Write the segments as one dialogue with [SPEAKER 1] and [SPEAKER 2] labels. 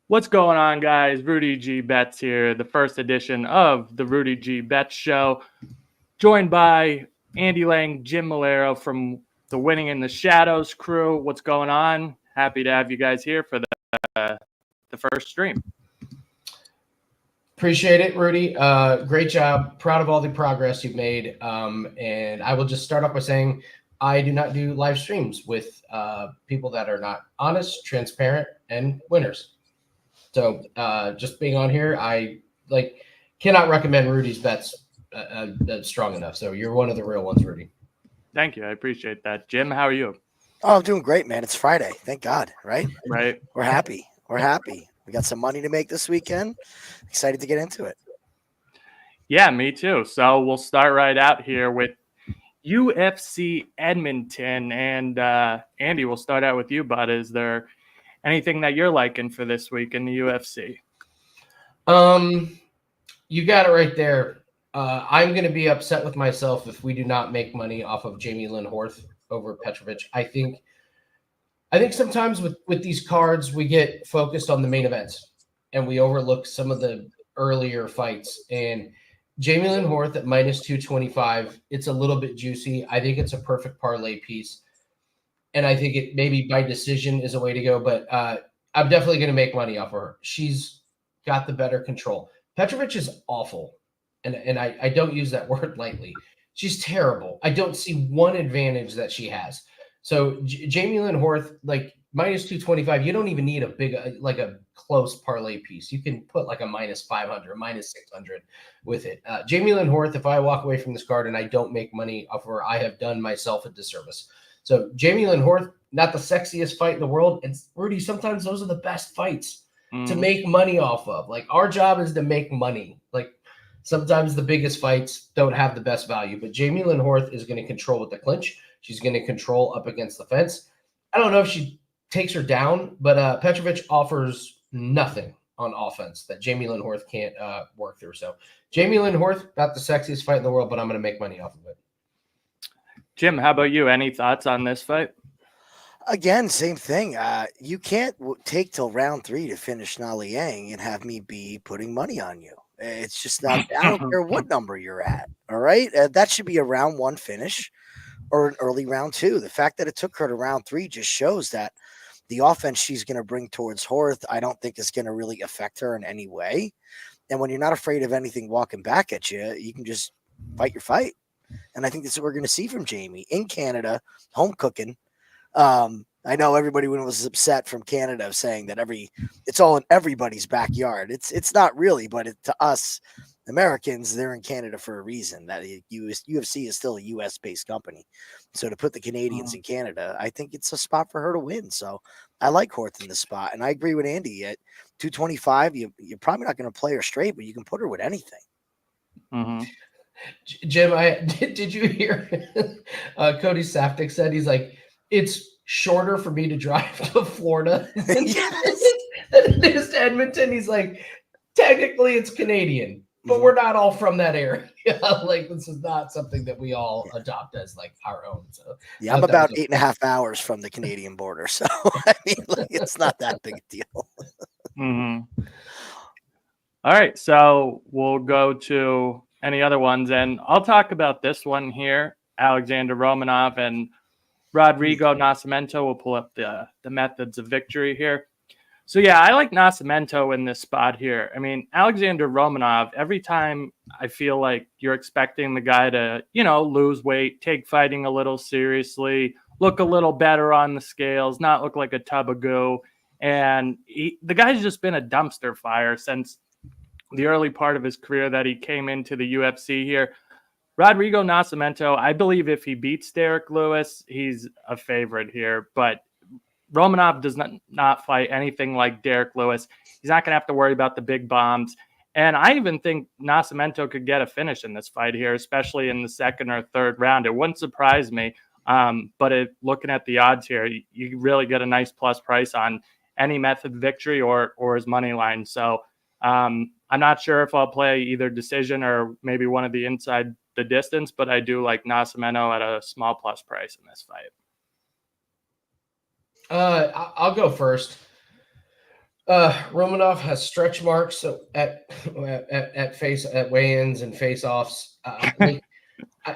[SPEAKER 1] What's going on, guys? Rudy G Betts here, the first edition of the Rudy G Betts Show, joined by Andy Lang, Jim Malero from the Winning in the Shadows crew. What's going on? Happy to have you guys here for the first stream.
[SPEAKER 2] Appreciate it, Rudy. Great job. Proud of all the progress you've made. And I will just start off by saying I do not do live streams with people that are not honest, transparent, and winners. So just being on here, I cannot recommend Rudy's bets strong enough. So you're one of the real ones, Rudy.
[SPEAKER 1] Thank you. I appreciate that. Jim, how are you?
[SPEAKER 3] Oh, I'm doing great, man. It's Friday. Thank God, right?
[SPEAKER 1] Right.
[SPEAKER 3] We're happy. We're happy. We got some money to make this weekend. Excited to get into it.
[SPEAKER 1] Yeah, me too. So we'll start right out here with UFC Edmonton. And Andy, we'll start out with you, bud. Is there anything that you're liking for this week in the UFC?
[SPEAKER 2] You got it right there. I'm going to be upset with myself if we do not make money off of Jamie Lynn Horth over Petrovic. I think sometimes with these cards, we get focused on the main events and we overlook some of the earlier fights. And Jamie Lynn Horth at minus 225, it's a little bit juicy. I think it's a perfect parlay piece. And I think it maybe by decision is a way to go, but I'm definitely going to make money off of her. She's got the better control. Petrovic is awful. And I don't use that word lightly. She's terrible. I don't see one advantage that she has. So Jamie Lynn Horth, like minus 225, you don't even need a big, like a close parlay piece. You can put like a minus 500, minus 600 with it. Jamie Lynn Horth, if I walk away from this card and I don't make money off her, I have done myself a disservice. So Jamie Lynn Horth, not the sexiest fight in the world. And Rudy, sometimes those are the best fights to make money off of. Like our job is to make money. Like sometimes the biggest fights don't have the best value, but Jamie Lynn Horth is going to control with the clinch. She's going to control up against the fence. I don't know if she takes her down, but Petrovic offers nothing on offense that Jamie Lynn Horth can't work through. So Jamie Lynn Horth, not the sexiest fight in the world, but I'm going to make money off of it.
[SPEAKER 1] Jim, how about you? Any thoughts on this fight?
[SPEAKER 3] Again, same thing. You can't take till round 3 to finish Na Liang and have me be putting money on you. It's just not, I don't care what number you're at. All right. That should be a round 1 finish or an early round 2. The fact that it took her to round 3 just shows that the offense she's going to bring towards Horth, I don't think is going to really affect her in any way. And when you're not afraid of anything walking back at you, you can just fight your fight. And I think that's what we're going to see from Jamie in Canada, home cooking. I know everybody was upset from Canada saying that it's all in everybody's backyard. It's not really, but to us Americans, they're in Canada for a reason. That UFC is still a US-based company. So to put the Canadians in Canada, I think it's a spot for her to win. So I like Horth in this spot. And I agree with Andy. At 225, you're probably not going to play her straight, but you can put her with anything.
[SPEAKER 1] Mm-hmm.
[SPEAKER 2] Jim, did you hear Cody Safdie said he's like, it's shorter for me to drive to Florida than it is to Edmonton. He's like, technically it's Canadian, but we're not all from that area. Like this is not something that we all adopt as like our own. So
[SPEAKER 3] yeah, I'm about 8.5 hours from the Canadian border. So I mean, like, it's not that big a deal.
[SPEAKER 1] Mm-hmm. All right. So we'll go to any other ones, and I'll talk about this one here. Alexander Romanov and Rodrigo Nascimento. Will pull up the methods of victory here. So, yeah, I like Nascimento in this spot here. I mean, Alexander Romanov, every time I feel like you're expecting the guy to, lose weight, take fighting a little seriously, look a little better on the scales, not look like a tub of goo. And the guy's just been a dumpster fire since the early part of his career that he came into the UFC here. Rodrigo Nascimento, I believe if he beats Derek Lewis, he's a favorite here. But Romanov does not fight anything like Derek Lewis. He's not going to have to worry about the big bombs. And I even think Nascimento could get a finish in this fight here, especially in the second or third round. It wouldn't surprise me. But looking at the odds here, you really get a nice plus price on any method victory or his money line. So I'm not sure if I'll play either decision or maybe one of the inside the distance, but I do like Nascimento at a small plus price in this fight.
[SPEAKER 2] I'll go first. Romanov has stretch marks at weigh-ins and face-offs.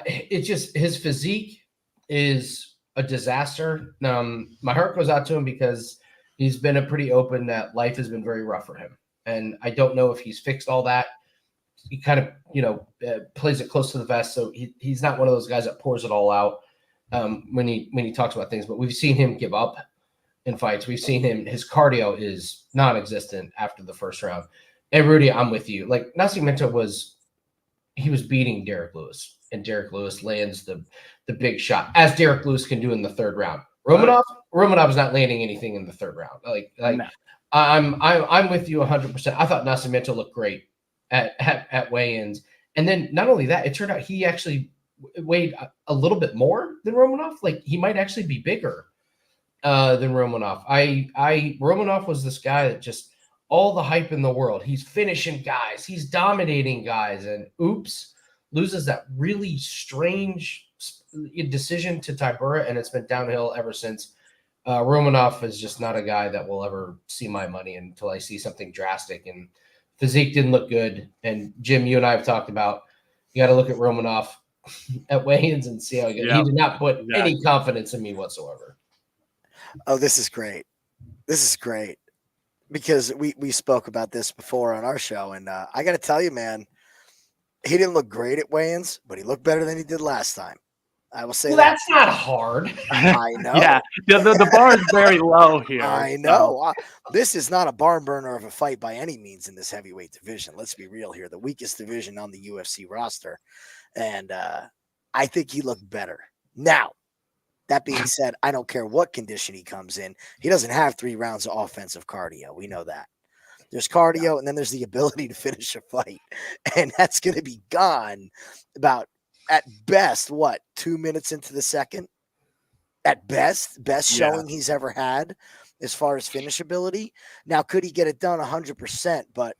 [SPEAKER 2] It's just his physique is a disaster. My heart goes out to him because he's been a pretty open that life has been very rough for him, and I don't know if he's fixed all that. He kind of plays it close to the vest, so he's not one of those guys that pours it all out when he talks about things. But we've seen him give up in fights. We've seen his cardio is non-existent after the first round. And Rudy, I'm with you. Like Nascimento was beating Derek Lewis, and Derek Lewis lands the big shot, as Derek Lewis can do in the third round. Romanov is not landing anything in the third round. No. I'm with you 100%. I thought Nascimento looked great at weigh-ins, and then not only that, it turned out he actually weighed a little bit more than Romanov. Like he might actually be bigger than Romanov. Romanov was this guy that just all the hype in the world. He's finishing guys, he's dominating guys, and loses that really strange decision to Tybura, and it's been downhill ever since. Romanov is just not a guy that will ever see my money until I see something drastic, and physique didn't look good. And Jim, you and I have talked about, you got to look at Romanov at weigh-ins and see how he goes. He did not put any confidence in me whatsoever.
[SPEAKER 3] Oh, this is great. This is great because we spoke about this before on our show, and I got to tell you, man, he didn't look great at weigh-ins, but he looked better than he did last time. I will say
[SPEAKER 2] that's not hard.
[SPEAKER 3] I know.
[SPEAKER 1] Yeah, the bar is very low here.
[SPEAKER 3] I know. This is not a barn burner of a fight by any means in this heavyweight division. Let's be real here. The weakest division on the UFC roster. And I think he looked better. Now, that being said, I don't care what condition he comes in. He doesn't have 3 rounds of offensive cardio. We know that. There's cardio, and then there's the ability to finish a fight. And that's going to be gone about, at best, 2 minutes into the second? At best showing he's ever had as far as finishability. Now, could he get it done 100%? But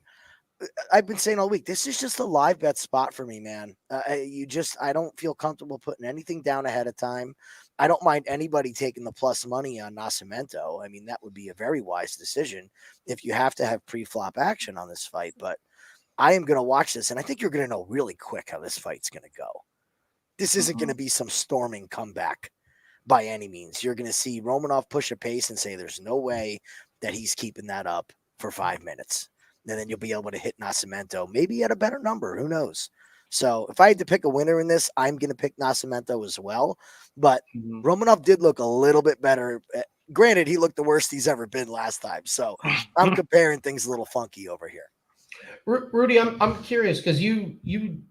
[SPEAKER 3] I've been saying all week, this is just a live bet spot for me, man. I don't feel comfortable putting anything down ahead of time. I don't mind anybody taking the plus money on Nascimento. I mean, that would be a very wise decision if you have to have pre-flop action on this fight. But I am going to watch this, and I think you're going to know really quick how this fight's going to go. This isn't going to be some storming comeback by any means. You're going to see Romanov push a pace and say there's no way that he's keeping that up for 5 minutes. And then you'll be able to hit Nascimento, maybe at a better number. Who knows? So if I had to pick a winner in this, I'm going to pick Nascimento as well. But Romanov did look a little bit better. Granted, he looked the worst he's ever been last time. So I'm comparing things a little funky over here.
[SPEAKER 2] Rudy, I'm curious because you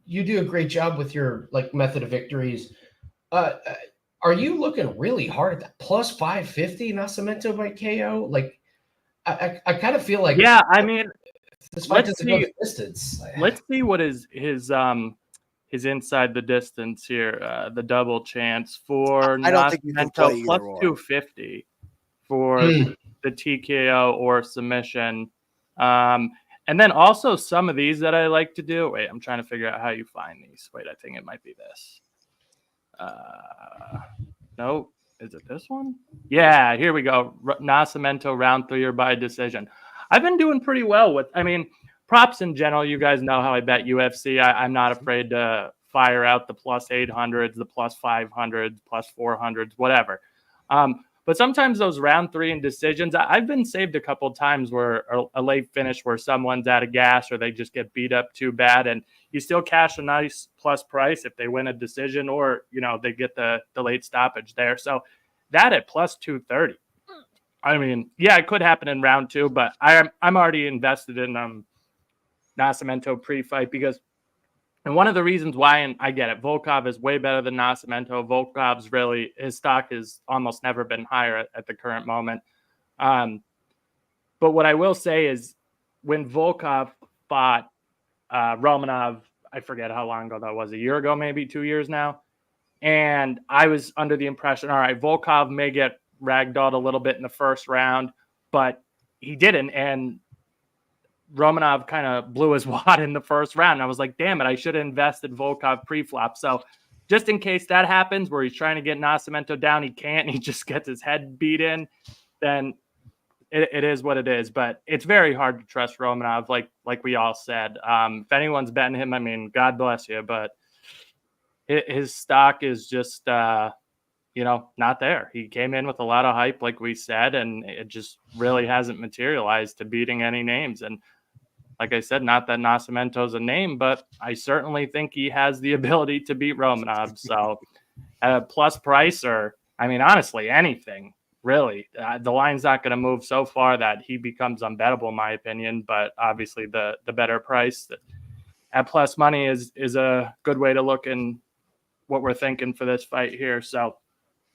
[SPEAKER 2] do a great job with your method of victories. Are you looking really hard at that plus 550 Nascimento by KO? Like, I kind of feel like
[SPEAKER 1] I mean,
[SPEAKER 2] this fight doesn't go the distance.
[SPEAKER 1] Let's see what is his inside the distance here. The double chance for Nascimento plus 250 for the TKO or submission. And then also some of these that I like to do. Wait, I'm trying to figure out how you find these. Wait, I think it might be this. No, is it this one? Yeah, here we go. Nascimento round 3 or by decision. I've been doing pretty well with, props in general. You guys know how I bet UFC. I'm not afraid to fire out the plus 800s, the plus 500s, plus 400s, whatever. But sometimes those round 3 and decisions, I've been saved a couple of times where a late finish where someone's out of gas or they just get beat up too bad, and you still cash a nice plus price if they win a decision or they get the late stoppage there. So that at plus 230. It could happen in round 2, but I'm already invested in Nascimento pre-fight because, and one of the reasons why, and I get it, Volkov is way better than Nascimento. Volkov's his stock has almost never been higher at the current moment. But what I will say is when Volkov fought Romanov, I forget how long ago that was, a year ago, maybe 2 years now. And I was under the impression, all right, Volkov may get ragdolled a little bit in the first round, but he didn't. And Romanov kind of blew his wad in the first round. And I was like, damn it, I should have invested Volkov pre-flop. So just in case that happens where he's trying to get Nascimento down, he can't, he just gets his head beat in, then it is what it is, but it's very hard to trust Romanov, like we all said. If anyone's betting him, I mean, God bless you, but his stock is just not there. He came in with a lot of hype, like we said, and it just really hasn't materialized to beating any names. And like I said, not that Nascimento's a name, but I certainly think he has the ability to beat Romanov. So at a plus price, or I mean, honestly, anything really. The line's not going to move so far that he becomes unbettable, in my opinion. But obviously, the better price at plus money is a good way to look in what we're thinking for this fight here. So.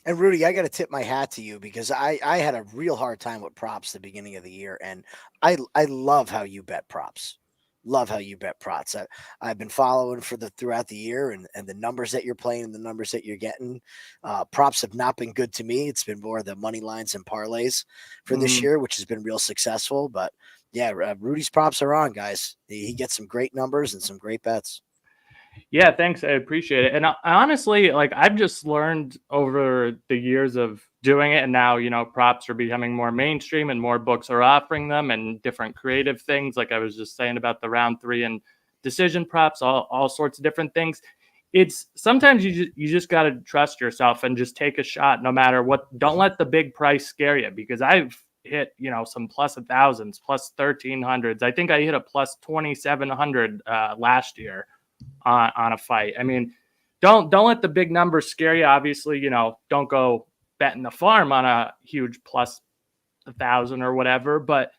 [SPEAKER 3] And Rudy, I got to tip my hat to you because I had a real hard time with props the beginning of the year, and I love how you bet props. Love how you bet props. I've been following throughout the year, and the numbers that you're playing and the numbers that you're getting. Props have not been good to me. It's been more the money lines and parlays for this year, which has been real successful. But yeah, Rudy's props are on, guys. He gets some great numbers and some great bets.
[SPEAKER 1] Yeah, thanks. I appreciate it. And honestly, like I've just learned over the years of doing it, and now, props are becoming more mainstream and more books are offering them and different creative things. Like I was just saying about the round 3 and decision props, all sorts of different things. It's sometimes you just got to trust yourself and just take a shot no matter what. Don't let the big price scare you, because I've hit, some plus 1,000s, plus 1,300s. I think I hit a plus 2,700 last year. On a fight. I mean, don't let the big numbers scare you. Obviously, don't go betting the farm on a huge plus 1,000 or whatever. But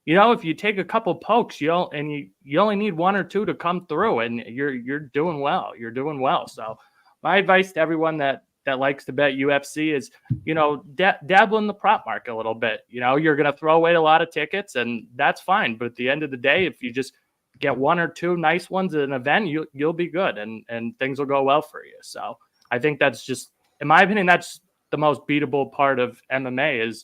[SPEAKER 1] if you take a couple pokes, you only need 1 or 2 to come through, and you're doing well. You're doing well. So my advice to everyone that likes to bet UFC is, dabble in the prop market a little bit. You're going to throw away a lot of tickets, and that's fine. But at the end of the day, if you just get 1 or 2 nice ones at an event, you'll be good, and things will go well for you. So I think that's just, in my opinion, that's the most beatable part of MMA is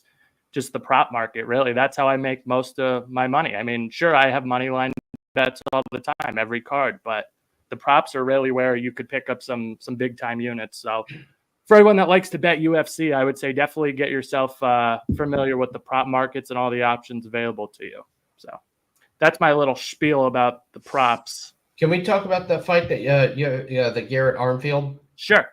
[SPEAKER 1] just the prop market. Really, that's how I make most of my money. I mean, sure, I have money line bets all the time, every card, but the props are really where you could pick up some big time units. So for everyone that likes to bet UFC, I would say definitely get yourself familiar with the prop markets and all the options available to you. So that's my little spiel about the props.
[SPEAKER 2] Can we talk about that fight that the Garrett Armfield?
[SPEAKER 1] Sure.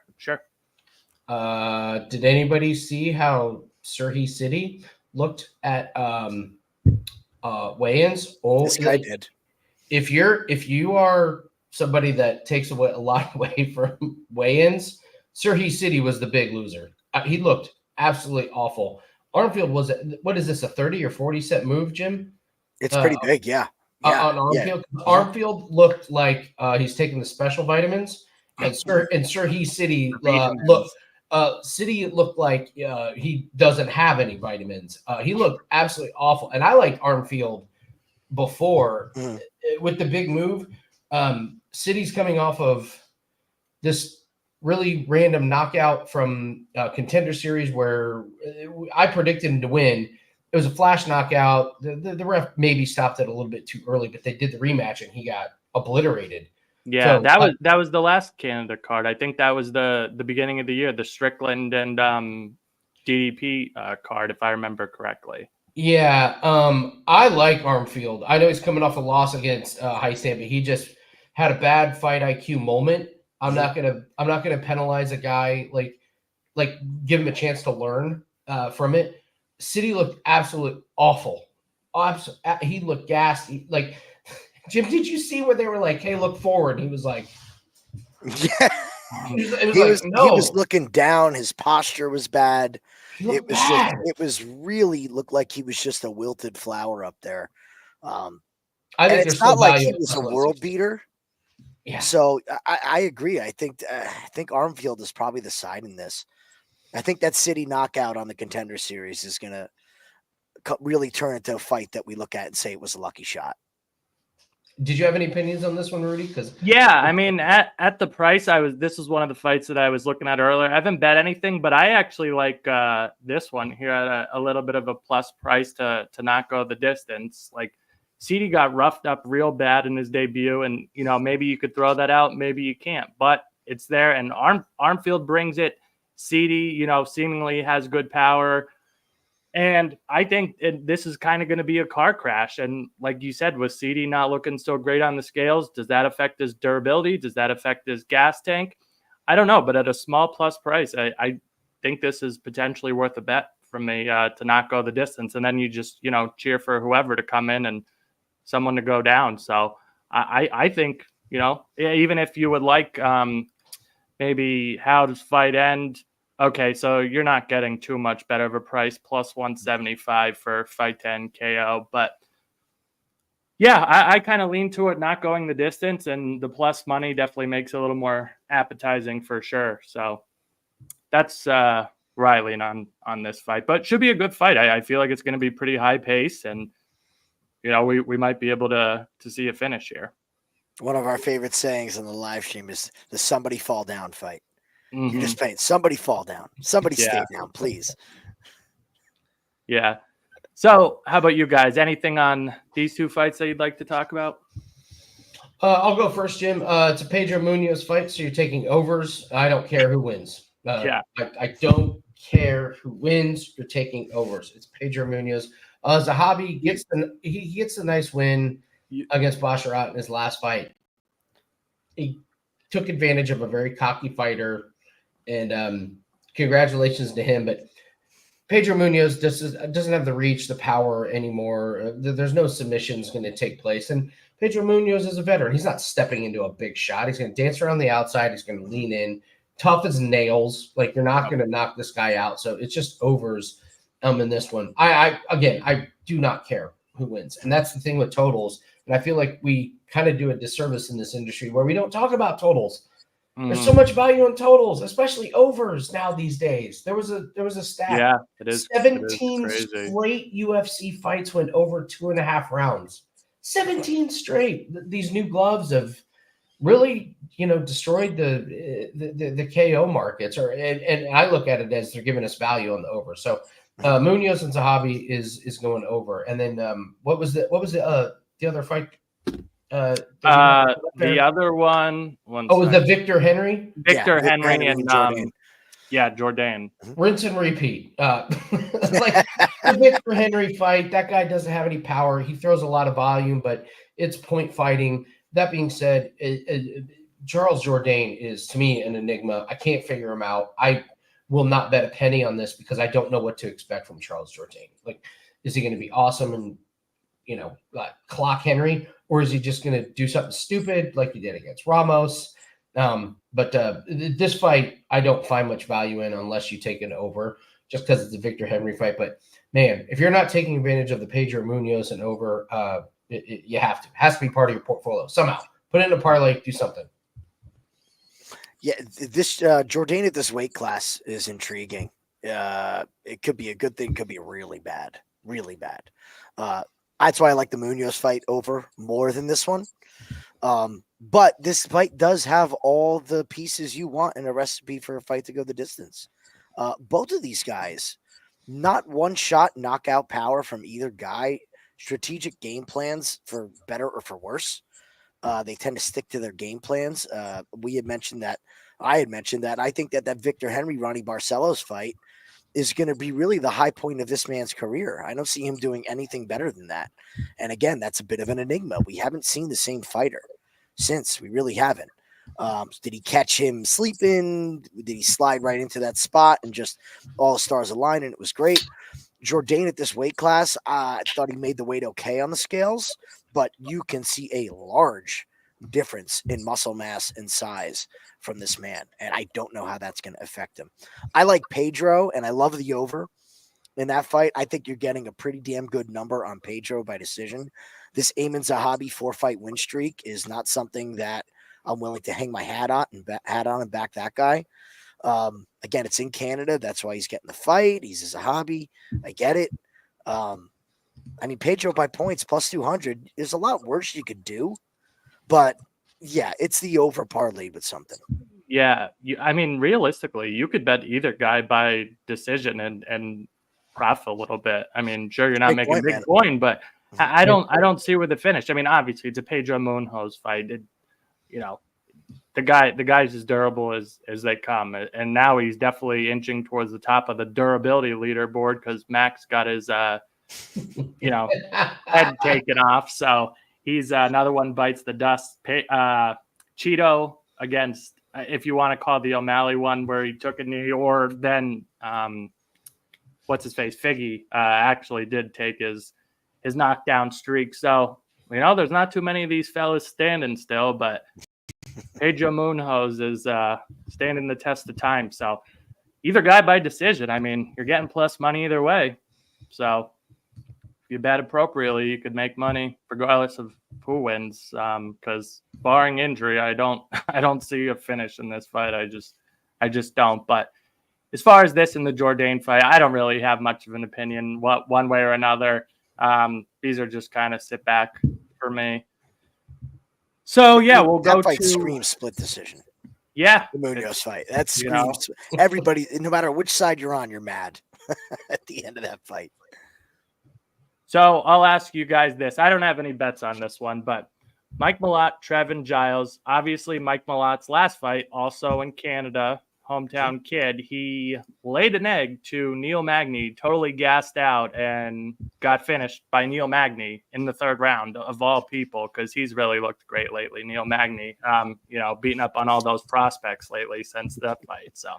[SPEAKER 2] Did anybody see how Serhi City looked at weigh-ins? Oh,
[SPEAKER 3] this guy did.
[SPEAKER 2] If you are somebody that takes away a lot away from weigh-ins, Serhi City was the big loser. He looked absolutely awful. Armfield was, what is this, a 30 or 40 cent move, Jim?
[SPEAKER 3] It's pretty big, yeah.
[SPEAKER 2] On Armfield. Yeah. Armfield looked like he's taking the special vitamins, and Serhi City looked like he doesn't have any vitamins. He looked absolutely awful, and I liked Armfield before with the big move. City's coming off of this really random knockout from Contender Series where I predicted him to win. It was a flash knockout. The ref maybe stopped it a little bit too early, but they did the rematch and he got obliterated.
[SPEAKER 1] Yeah, so, that was the last Canada card. I think that was the beginning of the year, the Strickland and DDP card, if I remember correctly.
[SPEAKER 2] Yeah, I like Armfield. I know he's coming off a loss against Highstand, but he just had a bad fight IQ moment. I'm not gonna penalize a guy like give him a chance to learn from it. City looked absolutely awful. He looked gassed. Like, Jim, did you see where they were like, "Hey, look forward"? He was like,
[SPEAKER 3] "Yeah." He was looking down. His posture was bad. It was really looked like he was just a wilted flower up there. I think it's not like he was a world beater. Yeah. So I agree. I think Armfield is probably the side in this. I think that City knockout on the Contender Series is going to really turn into a fight that we look at and say it was a lucky shot.
[SPEAKER 2] Did you have any opinions on this one, Rudy?
[SPEAKER 1] Yeah, I mean, at the price, this was one of the fights that I was looking at earlier. I haven't bet anything, but I actually like this one here at a little bit of a plus price to not go the distance. Like, CD got roughed up real bad in his debut, and maybe you could throw that out, maybe you can't, but it's there. And Armfield brings it. CD, seemingly has good power. And I think this is kind of going to be a car crash. And like you said, with CD not looking so great on the scales, does that affect his durability? Does that affect his gas tank? I don't know. But at a small plus price, I think this is potentially worth a bet from me to not go the distance. And then you just, cheer for whoever to come in and someone to go down. So I think, even if you would like maybe how does fight end? Okay, so you're not getting too much better of a price, plus 175 for fight to end KO. But yeah, I kind of lean to it not going the distance, and the plus money definitely makes it a little more appetizing for sure. So that's where I lean on this fight. But should be a good fight. I feel like it's going to be pretty high pace, and we might be able to see a finish here.
[SPEAKER 3] One of our favorite sayings on the live stream is the somebody fall down fight.
[SPEAKER 1] Mm-hmm.
[SPEAKER 3] You're just saying somebody fall down. Somebody stay down, please.
[SPEAKER 1] Yeah. So how about you guys? Anything on these two fights that you'd like to talk about?
[SPEAKER 2] I'll go first, Jim. It's a Pedro Munoz fight, so you're taking overs. I don't care who wins. I don't care who wins. You're taking overs. It's Pedro Munoz. Zahabi gets a nice win against Basharat in his last fight. He took advantage of a very cocky fighter, and congratulations to him. But Pedro Munoz doesn't have the reach, the power anymore. There's no submissions going to take place. And Pedro Munoz is a veteran. He's not stepping into a big shot. He's going to dance around the outside. He's going to lean in, tough as nails. Like, you're not going to knock this guy out. So it's just overs in this one. I do not care who wins. And that's the thing with totals. And I feel like we kind of do a disservice in this industry where we don't talk about totals. There's so much value in totals, especially overs now these days. There was a stat.
[SPEAKER 1] Yeah, it is.
[SPEAKER 2] 17 straight UFC fights went over 2.5 rounds. 17 straight. These new gloves have really, destroyed the KO markets. And I look at it as they're giving us value on the over. So Munoz and Zahabi is going over. And then what was the other fight?
[SPEAKER 1] The other one.
[SPEAKER 2] Was the Victor Henry?
[SPEAKER 1] Victor Henry and
[SPEAKER 3] Jordan.
[SPEAKER 1] Jordan.
[SPEAKER 2] Rinse and repeat. Like the Victor Henry fight, that guy doesn't have any power. He throws a lot of volume, but it's point fighting. That being said, Charles Jourdain is, to me, an enigma. I can't figure him out. I will not bet a penny on this because I don't know what to expect from Charles Jourdain. Like, is he going to be awesome and clock Henry, or is he just going to do something stupid like he did against Ramos? But this fight, I don't find much value in unless you take it over, just because it's a Victor Henry fight. But man, if you're not taking advantage of the Pedro Munoz and over, you have to. It has to be part of your portfolio somehow. Put it in a parlay, do something.
[SPEAKER 3] Yeah, this Jourdain at this weight class is intriguing. It could be a good thing, could be really bad, really bad. That's why I like the Munoz fight over more than this one. But this fight does have all the pieces you want in a recipe for a fight to go the distance. Both of these guys, not one shot knockout power from either guy, strategic game plans for better or for worse. They tend to stick to their game plans. I had mentioned that I think that Victor Henry, Ronnie Barcelos fight is going to be really the high point of this man's career. I don't see him doing anything better than that. And again, that's a bit of an enigma. We haven't seen the same fighter since. We really haven't. Did he catch him sleeping? Did he slide right into that spot and just all stars align and it was great? Jourdain at this weight class, I thought he made the weight okay on the scales, but you can see a large difference in muscle mass and size from this man, and I don't know how that's going to affect him. I like Pedro, and I love the over in that fight. I think you're getting a pretty damn good number on Pedro by decision. This Ayman Zahabi 4-fight win streak is not something that I'm willing to hang my hat on and back that guy. Again, it's in Canada. That's why he's getting the fight. He's a Zahabi. I get it. Pedro by points plus 200. There's a lot worse you could do, but yeah, it's the over parlay with something.
[SPEAKER 1] Yeah, realistically, you could bet either guy by decision and profit a little bit. Sure, you're not making a big coin, but I don't see where the finish. Obviously, it's a Pedro Munoz fight. the guy's as durable as they come, and now he's definitely inching towards the top of the durability leaderboard because Max got his head taken off, so he's another one bites the dust. Cheeto against, if you want to call the O'Malley one where he took a knee, or then what's his face, Figgy actually did take his knockdown streak. So there's not too many of these fellas standing still, but Pedro Munoz is standing the test of time. So either guy by decision. I mean, you're getting plus money either way. So if you bet appropriately, you could make money regardless of who wins. Because barring injury, I don't see a finish in this fight. I just don't. But as far as this and the Jourdain fight, I don't really have much of an opinion one way or another. These are just kind of sit back for me. So yeah, we'll go
[SPEAKER 3] that fight
[SPEAKER 1] to
[SPEAKER 3] screams split decision.
[SPEAKER 1] Yeah,
[SPEAKER 3] the Munoz fight. That screams. Everybody, no matter which side you're on, you're mad at the end of that fight.
[SPEAKER 1] So I'll ask you guys this. I don't have any bets on this one, but Mike Malott, Trevin Giles. Obviously, Mike Malott's last fight, also in Canada, hometown kid. He laid an egg to Neil Magny, totally gassed out, and got finished by Neil Magny in the third round, of all people, because he's really looked great lately. Neil Magny, beating up on all those prospects lately since that fight. So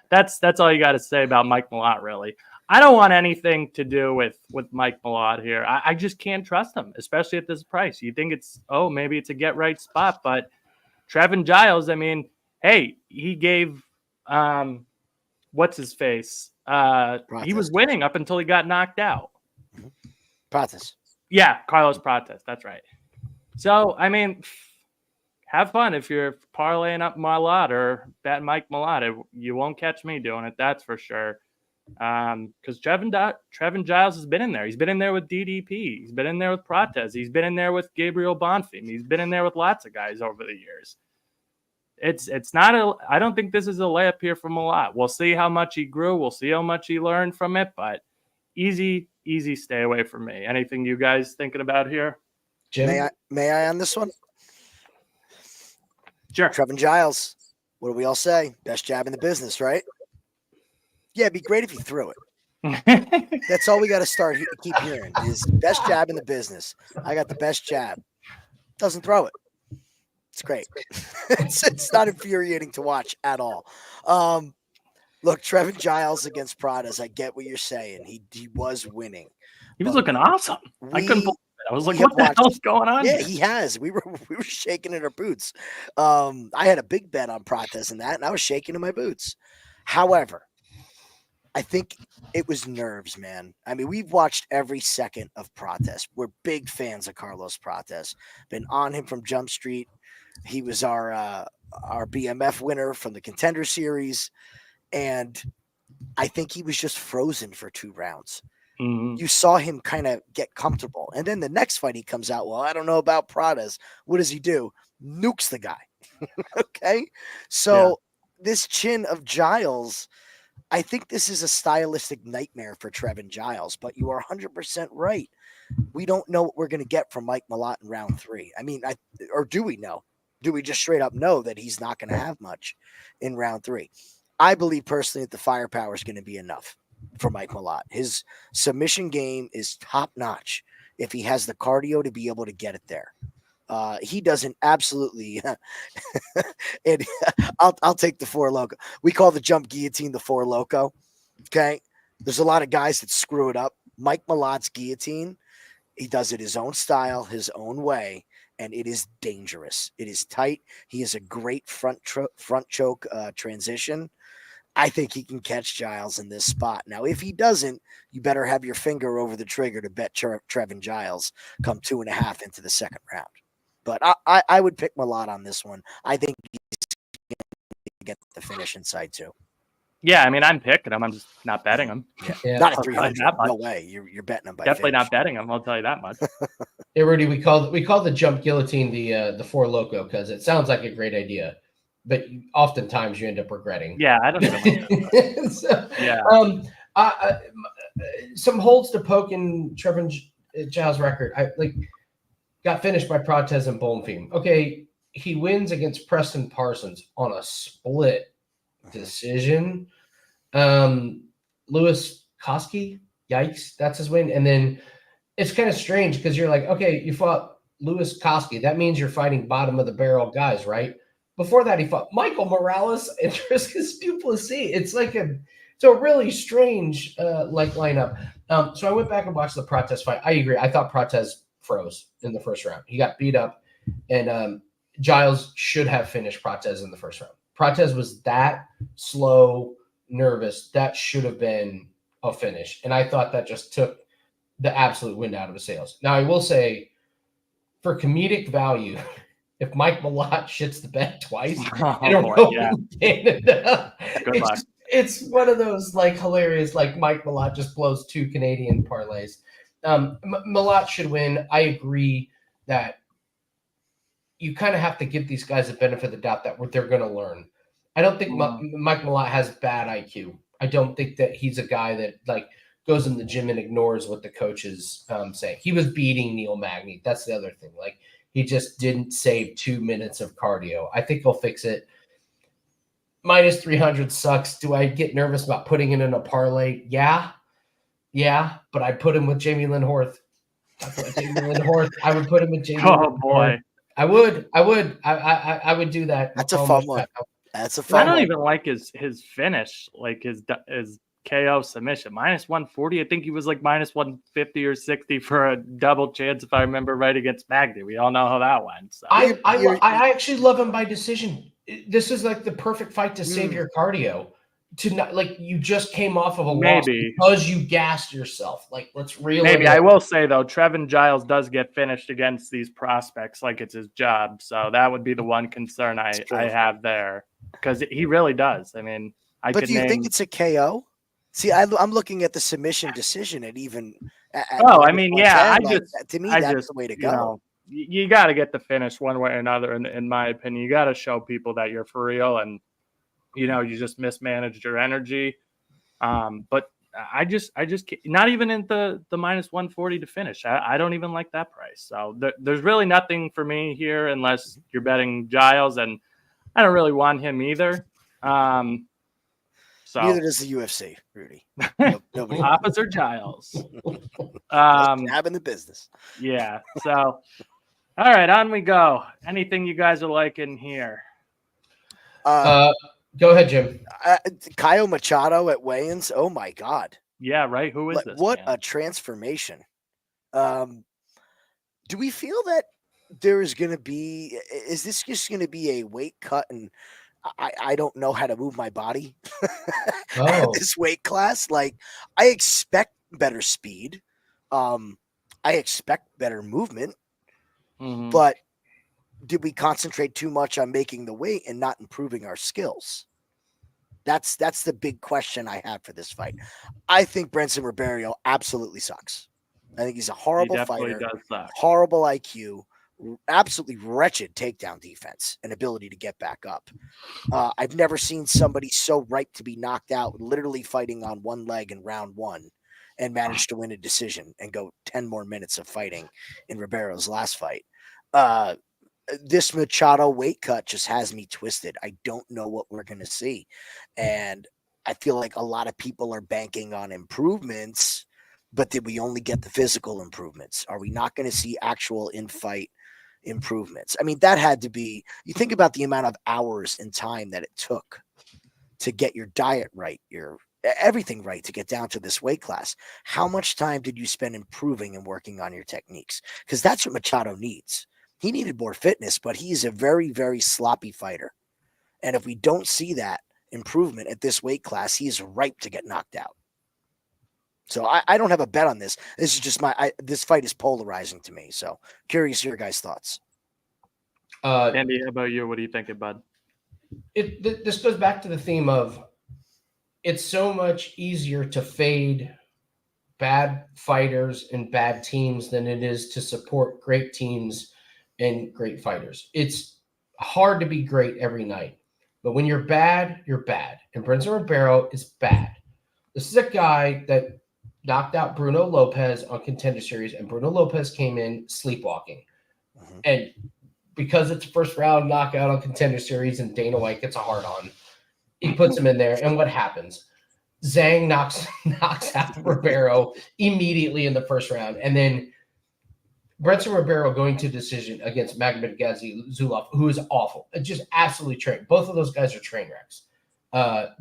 [SPEAKER 1] that's all you got to say about Mike Malott, really. I don't want anything to do with Mike Malott here. I just can't trust him, especially at this price. You think maybe it's a get right spot, but Trevin Giles, I mean, hey, he gave what's his face? He was winning up until he got knocked out.
[SPEAKER 3] Prates.
[SPEAKER 1] Yeah, Carlos Prates. That's right. So, I mean, have fun if you're parlaying up Malott or betting Mike Malott. You won't catch me doing it, that's for sure. Because Trevin Giles has been in there. He's been in there with DDP. He's been in there with Prates. He's been in there with Gabriel Bonfim. He's been in there with lots of guys over the years. It's not I don't think this is a layup here for Malott. We'll see how much he grew. We'll see how much he learned from it, but easy stay away from me. Anything you guys thinking about here?
[SPEAKER 2] Jim?
[SPEAKER 3] May I on this one?
[SPEAKER 1] Sure.
[SPEAKER 3] Trevin Giles. What do we all say? Best jab in the business, right? Yeah, it'd be great if he threw it. That's all we got to keep hearing is best jab in the business. I got the best jab. Doesn't throw it. It's great. It's not infuriating to watch at all. Look, Trevin Giles against Prates. I get what you're saying. He was winning.
[SPEAKER 1] He was looking awesome. I couldn't believe it. I was like, what the hell's going on?
[SPEAKER 3] Yeah,
[SPEAKER 1] here?
[SPEAKER 3] he has. We were shaking in our boots. I had a big bet on Prates in that, and I was shaking in my boots. However, I think it was nerves, man. I mean, we've watched every second of Prates. We're big fans of Carlos Prates. Been on him from Jump Street. He was our BMF winner from the Contender Series. And I think he was just frozen for 2 rounds.
[SPEAKER 1] Mm-hmm.
[SPEAKER 3] You saw him kind of get comfortable. And then the next fight he comes out, well, I don't know about Prates. What does he do? Nukes the guy. Okay? So this chin of Giles, I think this is a stylistic nightmare for Trevin Giles, but you are 100% right. We don't know what we're going to get from Mike Malott in round 3. I mean, or do we know? Do we just straight up know that he's not going to have much in round 3? I believe personally that the firepower is going to be enough for Mike Malott. His submission game is top notch if he has the cardio to be able to get it there. He doesn't absolutely. And I'll take the Four Loco. We call the jump guillotine the Four Loco. Okay. There's a lot of guys that screw it up. Mike Malott's guillotine, he does it his own style, his own way, and it is dangerous. It is tight. He has a great front choke transition. I think he can catch Giles in this spot. Now, if he doesn't, you better have your finger over the trigger to bet Trevin Giles come 2.5 into the second round. But I would pick Malott on this one. I think he's going to get the finish inside too.
[SPEAKER 1] Yeah, I mean, I'm picking him. I'm just not betting him.
[SPEAKER 2] Yeah.
[SPEAKER 3] Not at 300. No way. You're betting him by
[SPEAKER 1] Definitely
[SPEAKER 3] finish.
[SPEAKER 1] not betting him. I'll tell you that much.
[SPEAKER 2] Hey, Rudy, we call the jump guillotine the Four Loco because it sounds like a great idea, but oftentimes you end up regretting.
[SPEAKER 1] Yeah, I don't know.
[SPEAKER 2] So,
[SPEAKER 1] Yeah.
[SPEAKER 2] Some holds to poke in Trevin Giles' record. Got finished by Prates and Bonfim. Okay, he wins against Preston Parsons on a split decision. Lewis Koski, yikes, that's his win. And then it's kind of strange because you're like, okay, you fought Lewis Koski. That means you're fighting bottom of the barrel guys, right? Before that, he fought Michael Morales and Triscus Duplessis. It's a really strange lineup. So I went back and watched the Prates fight. I agree. I thought Prates froze in the first round. He got beat up, and Giles should have finished Prates in the first round. Prates was that slow, nervous. That should have been a finish, and I thought that just took the absolute wind out of his sails. Now, I will say, for comedic value, if Mike Malott shits the bed twice in a row in Canada, it's one of those hilarious, Mike Malott just blows 2 Canadian parlays. Malott should win. I agree that you kind of have to give these guys the benefit of the doubt that they're going to learn. I don't think Mike Malott has bad IQ. I don't think that he's a guy that goes in the gym and ignores what the coaches say. He was beating Neil Magny. That's the other thing. He just didn't save 2 minutes of cardio. I think he'll fix it. Minus 300 sucks. Do I get nervous about putting it in a parlay? Yeah, but I'd put him with Jamie Lynn Horth. I would put him with Jamie.
[SPEAKER 1] Oh boy,
[SPEAKER 2] I would. I would do that.
[SPEAKER 3] That's a fun one. That's a fun one.
[SPEAKER 1] I don't even like his finish, his KO submission. Minus 140. I think he was minus 150 or 60 for a double chance, if I remember right, against Magny. We all know how that went. So.
[SPEAKER 2] I actually love him by decision. This is the perfect fight to save your cardio. To not you just came off of a loss because you gassed yourself. Let's reel.
[SPEAKER 1] Maybe I will say though, Trevin Giles does get finished against these prospects like it's his job. So that would be the one concern I have there, because he really does. I mean,
[SPEAKER 3] but do you think it's a KO? See, I'm looking at the submission decision and even.
[SPEAKER 1] I mean, yeah.
[SPEAKER 3] To me, that's the way to go.
[SPEAKER 1] You got to get the finish one way or another. In my opinion, you got to show people that you're for real, and you just mismanaged your energy. But I just not even in the minus 140 to finish. I don't even like that price. So there's really nothing for me here unless you're betting Giles, and I don't really want him either. So
[SPEAKER 3] neither does the UFC, Rudy. Nobody.
[SPEAKER 1] Officer Giles.
[SPEAKER 3] Having the business.
[SPEAKER 1] Yeah. So, all right, on we go. Anything you guys are liking here?
[SPEAKER 2] Go ahead, Jim.
[SPEAKER 3] Caio Machado at weigh-ins. Oh my God.
[SPEAKER 1] Yeah, right. Who is this?
[SPEAKER 3] What a transformation. Do we feel that there is going to be? Is this just going to be a weight cut and? I don't know how to move my body at this weight class. I expect better speed. I expect better movement, but did we concentrate too much on making the weight and not improving our skills? That's the big question I have for this fight. I think Brenson Ribeiro absolutely sucks. I think he's a horrible fighter, horrible IQ, absolutely wretched takedown defense and ability to get back up. I've never seen somebody so ripe to be knocked out, literally fighting on one leg in round 1 and manage to win a decision and go 10 more minutes of fighting in Ribeiro's last fight. This Machado weight cut just has me twisted. I don't know what we're going to see. And I feel like a lot of people are banking on improvements, but did we only get the physical improvements? Are we not going to see actual in-fight improvements? I mean, that had to be, you think about the amount of hours and time that it took to get your diet right, your everything right to get down to this weight class. How much time did you spend improving and working on your techniques? Because that's what Machado needs. He needed more fitness, but he's a very, very sloppy fighter. And if we don't see that improvement at this weight class, he's ripe to get knocked out. So I don't have a bet on this. This is just this fight is polarizing to me. So curious your guys' thoughts.
[SPEAKER 1] Andy, how about you? What do you think, bud?
[SPEAKER 2] This goes back to the theme of it's so much easier to fade bad fighters and bad teams than it is to support great teams and great fighters. It's hard to be great every night, but when you're bad, you're bad. And Brenson Ribeiro is bad. This is a guy that knocked out Bruno Lopez on Contender Series, and Bruno Lopez came in sleepwalking. And because it's a first round knockout on Contender Series and Dana White gets a hard on. He puts him in there, and what happens? Zhang knocks out Ribeiro immediately in the first round, and then Brunson Ribeiro going to decision against Magomed Zulaf, who is awful. Just absolutely trained. Both of those guys are train wrecks.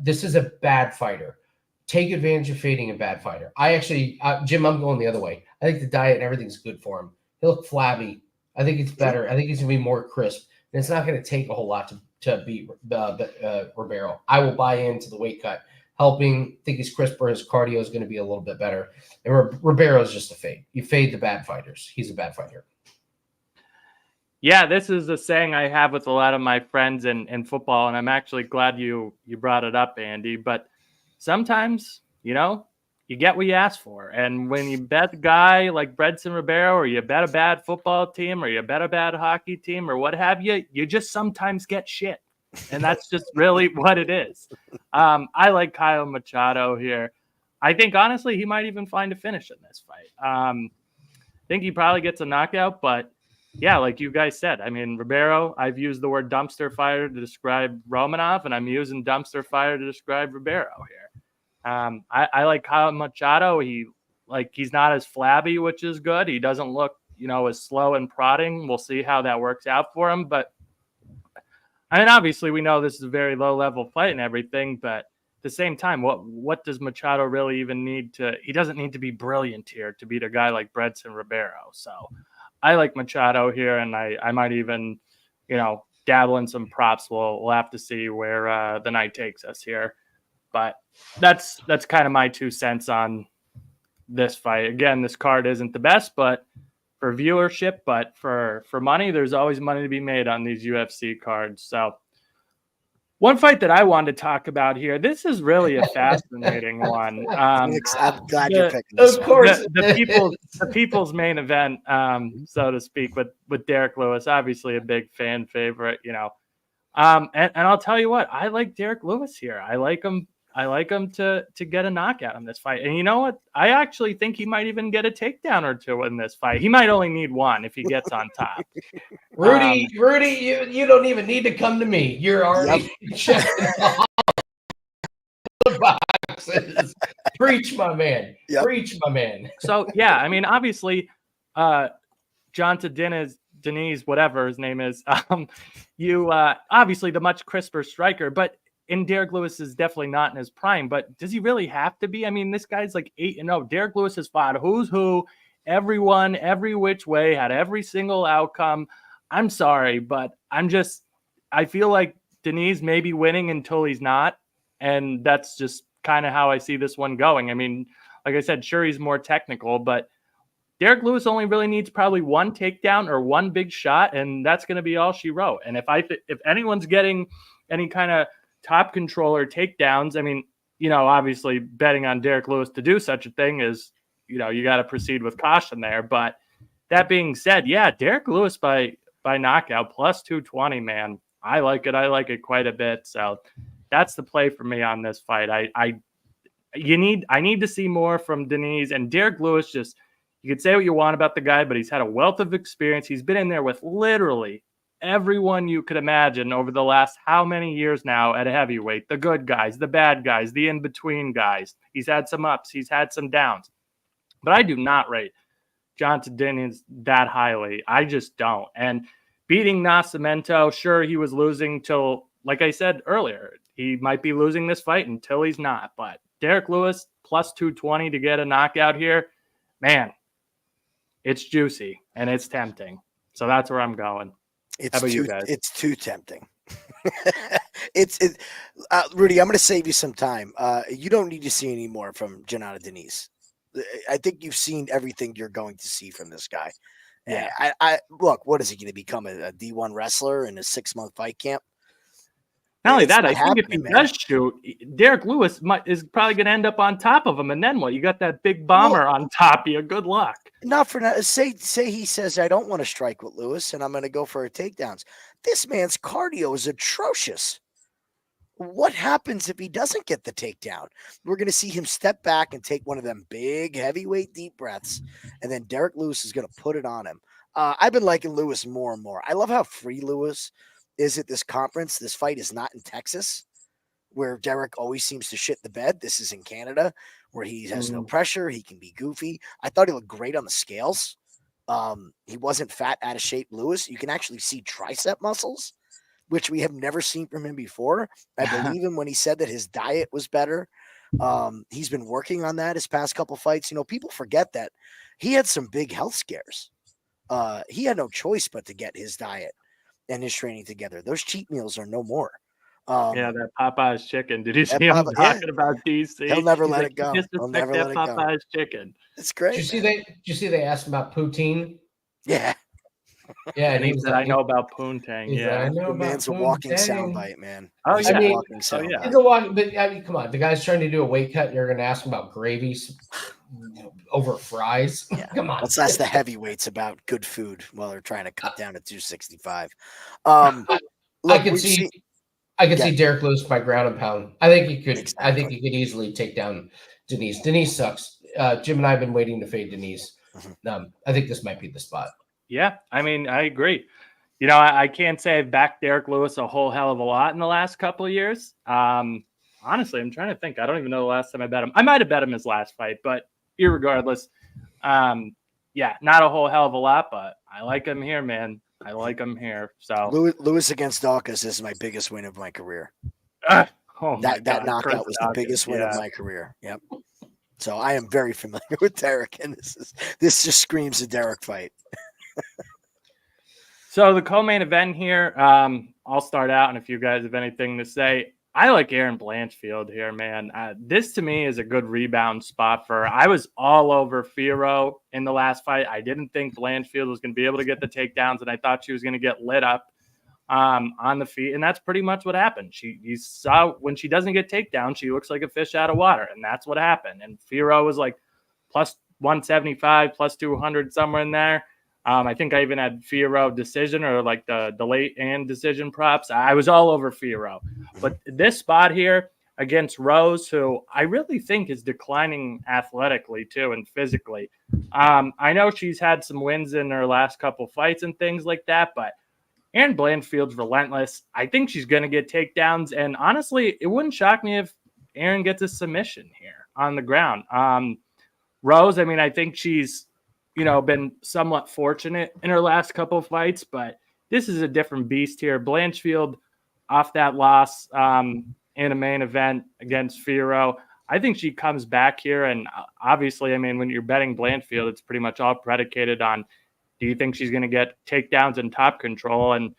[SPEAKER 2] This is a bad fighter. Take advantage of fading a bad fighter. I actually, Jim, I'm going the other way. I think the diet and everything's good for him. He'll look flabby. I think it's better. I think he's going to be more crisp. And it's not going to take a whole lot to beat Ribeiro. I will buy into the weight cut. Helping, think he's crisper. His cardio is going to be a little bit better. And Ribeiro is just a fade. You fade the bad fighters. He's a bad fighter.
[SPEAKER 1] Yeah, this is a saying I have with a lot of my friends in football, and I'm actually glad you brought it up, Andy. But sometimes, you get what you ask for. And when you bet a guy like Bredson Ribeiro, or you bet a bad football team, or you bet a bad hockey team, or what have you, you just sometimes get shit. And that's just really what it is. I like Kyle Machado here. I think, honestly, he might even find a finish in this fight. I think he probably gets a knockout, but yeah, like you guys said, I mean, Ribeiro, I've used the word dumpster fire to describe Romanov, and I'm using dumpster fire to describe Ribeiro here. I like Kyle Machado. He's not as flabby, which is good. He doesn't look, as slow and prodding. We'll see how that works out for him, but I mean, obviously, we know this is a very low-level fight and everything, but at the same time, what does Machado really even need to – he doesn't need to be brilliant here to beat a guy like Bredson Ribeiro. So I like Machado here, and I might even, dabble in some props. We'll have to see where the night takes us here. But that's kind of my 2 cents on this fight. Again, this card isn't the best, but – for viewership, but for money, there's always money to be made on these UFC cards. So one fight that I wanted to talk about here, this is really a fascinating one.
[SPEAKER 3] I'm glad you're picking this.
[SPEAKER 2] Of course.
[SPEAKER 1] The people's main event, so to speak, with Derek Lewis, obviously a big fan favorite, and I'll tell you what, I like Derek Lewis here. I like him to get a knockout in this fight. And you know what? I actually think he might even get a takedown or two in this fight. He might only need one if he gets on top.
[SPEAKER 2] Rudy, you don't even need to come to me. You're already checking off the boxes. Preach, my man. Yep. Preach, my man.
[SPEAKER 1] So, yeah, I mean, obviously, Jonta Denise, whatever his name is, obviously the much crisper striker, but and Derek Lewis is definitely not in his prime, but does he really have to be? I mean, this guy's like 8-0. Derek Lewis has fought who's who, everyone, every which way, had every single outcome. I'm sorry, but I feel like Denise may be winning until he's not. And that's just kind of how I see this one going. I mean, like I said, sure, he's more technical, but Derek Lewis only really needs probably one takedown or one big shot, and that's going to be all she wrote. And if anyone's getting any kind of top controller takedowns, I mean, obviously betting on Derek Lewis to do such a thing is, you got to proceed with caution there. But that being said, yeah, Derek Lewis by knockout plus 220, man. I like it. I like it quite a bit. So that's the play for me on this fight. I need to see more from Denise and Derek Lewis. Just, you could say what you want about the guy, but he's had a wealth of experience. He's been in there with literally everyone you could imagine over the last how many years now at a heavyweight, the good guys, the bad guys, the in-between guys. He's had some ups, he's had some downs, but I do not rate Jonta Dennis that highly. I just don't. And beating Nascimento, sure, he was losing till, like I said earlier, he might be losing this fight until he's not, but Derek Lewis plus 220 to get a knockout here, man, it's juicy and it's tempting. So that's where I'm going. How about you guys?
[SPEAKER 3] It's too tempting. Rudy, I'm going to save you some time. You don't need to see any more from Jonata Denise. I think you've seen everything you're going to see from this guy. Yeah. I look, what is he going to become, a D1 wrestler in a 6-month fight camp?
[SPEAKER 1] Not only that, I think if he does shoot, Derek Lewis is probably going to end up on top of him. And then what? You got that big bomber on top of you. Good luck.
[SPEAKER 3] Not for now. Say he says, I don't want to strike with Lewis and I'm going to go for takedowns. This man's cardio is atrocious. What happens if he doesn't get the takedown? We're going to see him step back and take one of them big heavyweight deep breaths. And then Derek Lewis is going to put it on him. I've been liking Lewis more and more. I love how free Lewis is at this conference. This fight is not in Texas, where Derek always seems to shit the bed. This is in Canada, where he has no pressure. He can be goofy. I thought he looked great on the scales. He wasn't fat, out of shape Lewis. You can actually see tricep muscles, which we have never seen from him before. I believe him when he said that his diet was better. He's been working on that his past couple fights. People forget that he had some big health scares. He had no choice but to get his diet and his training together. Those cheat meals are no more.
[SPEAKER 1] That Popeye's chicken. Did you see him talking about DC?
[SPEAKER 3] He'll never let it go.
[SPEAKER 1] He'll never let it go. Popeye's chicken.
[SPEAKER 3] It's great.
[SPEAKER 2] Did you see they asked him about poutine?
[SPEAKER 3] Yeah.
[SPEAKER 2] Yeah,
[SPEAKER 1] and he said, "I know about poontang." Yeah,
[SPEAKER 2] I know
[SPEAKER 3] the man's a walking soundbite, man.
[SPEAKER 1] Oh
[SPEAKER 2] yeah,
[SPEAKER 1] he's
[SPEAKER 2] a walking. But I mean, come on, the guy's trying to do a weight cut. And you're going to ask him about gravies over fries.
[SPEAKER 3] Yeah.
[SPEAKER 2] Come on.
[SPEAKER 3] Let's ask the heavyweights about good food while they're trying to cut down to 265.
[SPEAKER 2] I can see Derek Lewis by ground and pound. I think he could.
[SPEAKER 3] Exactly.
[SPEAKER 2] I think he could easily take down Denise. Denise sucks. Jim and I have been waiting to fade Denise. I think this might be the spot.
[SPEAKER 1] Yeah, I mean, I agree. I can't say I've backed Derek Lewis a whole hell of a lot in the last couple of years. Honestly, I'm trying to think. I don't even know the last time I bet him. I might have bet him his last fight, but irregardless, not a whole hell of a lot, but I like him here, man. I like him here. So
[SPEAKER 3] Lewis against Dawkins is my biggest win of my career.
[SPEAKER 1] That
[SPEAKER 3] knockout was the biggest win of my career. Yep. So I am very familiar with Derek, and this just screams a Derek fight.
[SPEAKER 1] So the co-main event here, I'll start out, and if you guys have anything to say, I like Aaron Blanchfield here, man. This to me is a good rebound spot for her. I was all over Firo in the last fight. I didn't think Blanchfield was going to be able to get the takedowns, and I thought she was going to get lit up on the feet, and that's pretty much what happened. You saw when she doesn't get takedowns, she looks like a fish out of water, and that's what happened. And Firo was like plus 175, plus 200, somewhere in there. I think I even had Firo decision or like the late and decision props. I was all over Firo. But this spot here against Rose, who I really think is declining athletically too and physically. I know she's had some wins in her last couple fights and things like that, but Aaron Blanchfield's relentless. I think she's going to get takedowns. And honestly, it wouldn't shock me if Aaron gets a submission here on the ground. Rose, I mean, I think she's been somewhat fortunate in her last couple of fights, but this is a different beast here. Blanchfield off that loss in a main event against Firo. I think she comes back here, and obviously, I mean, when you're betting Blanchfield, it's pretty much all predicated on, do you think she's going to get takedowns and top control? And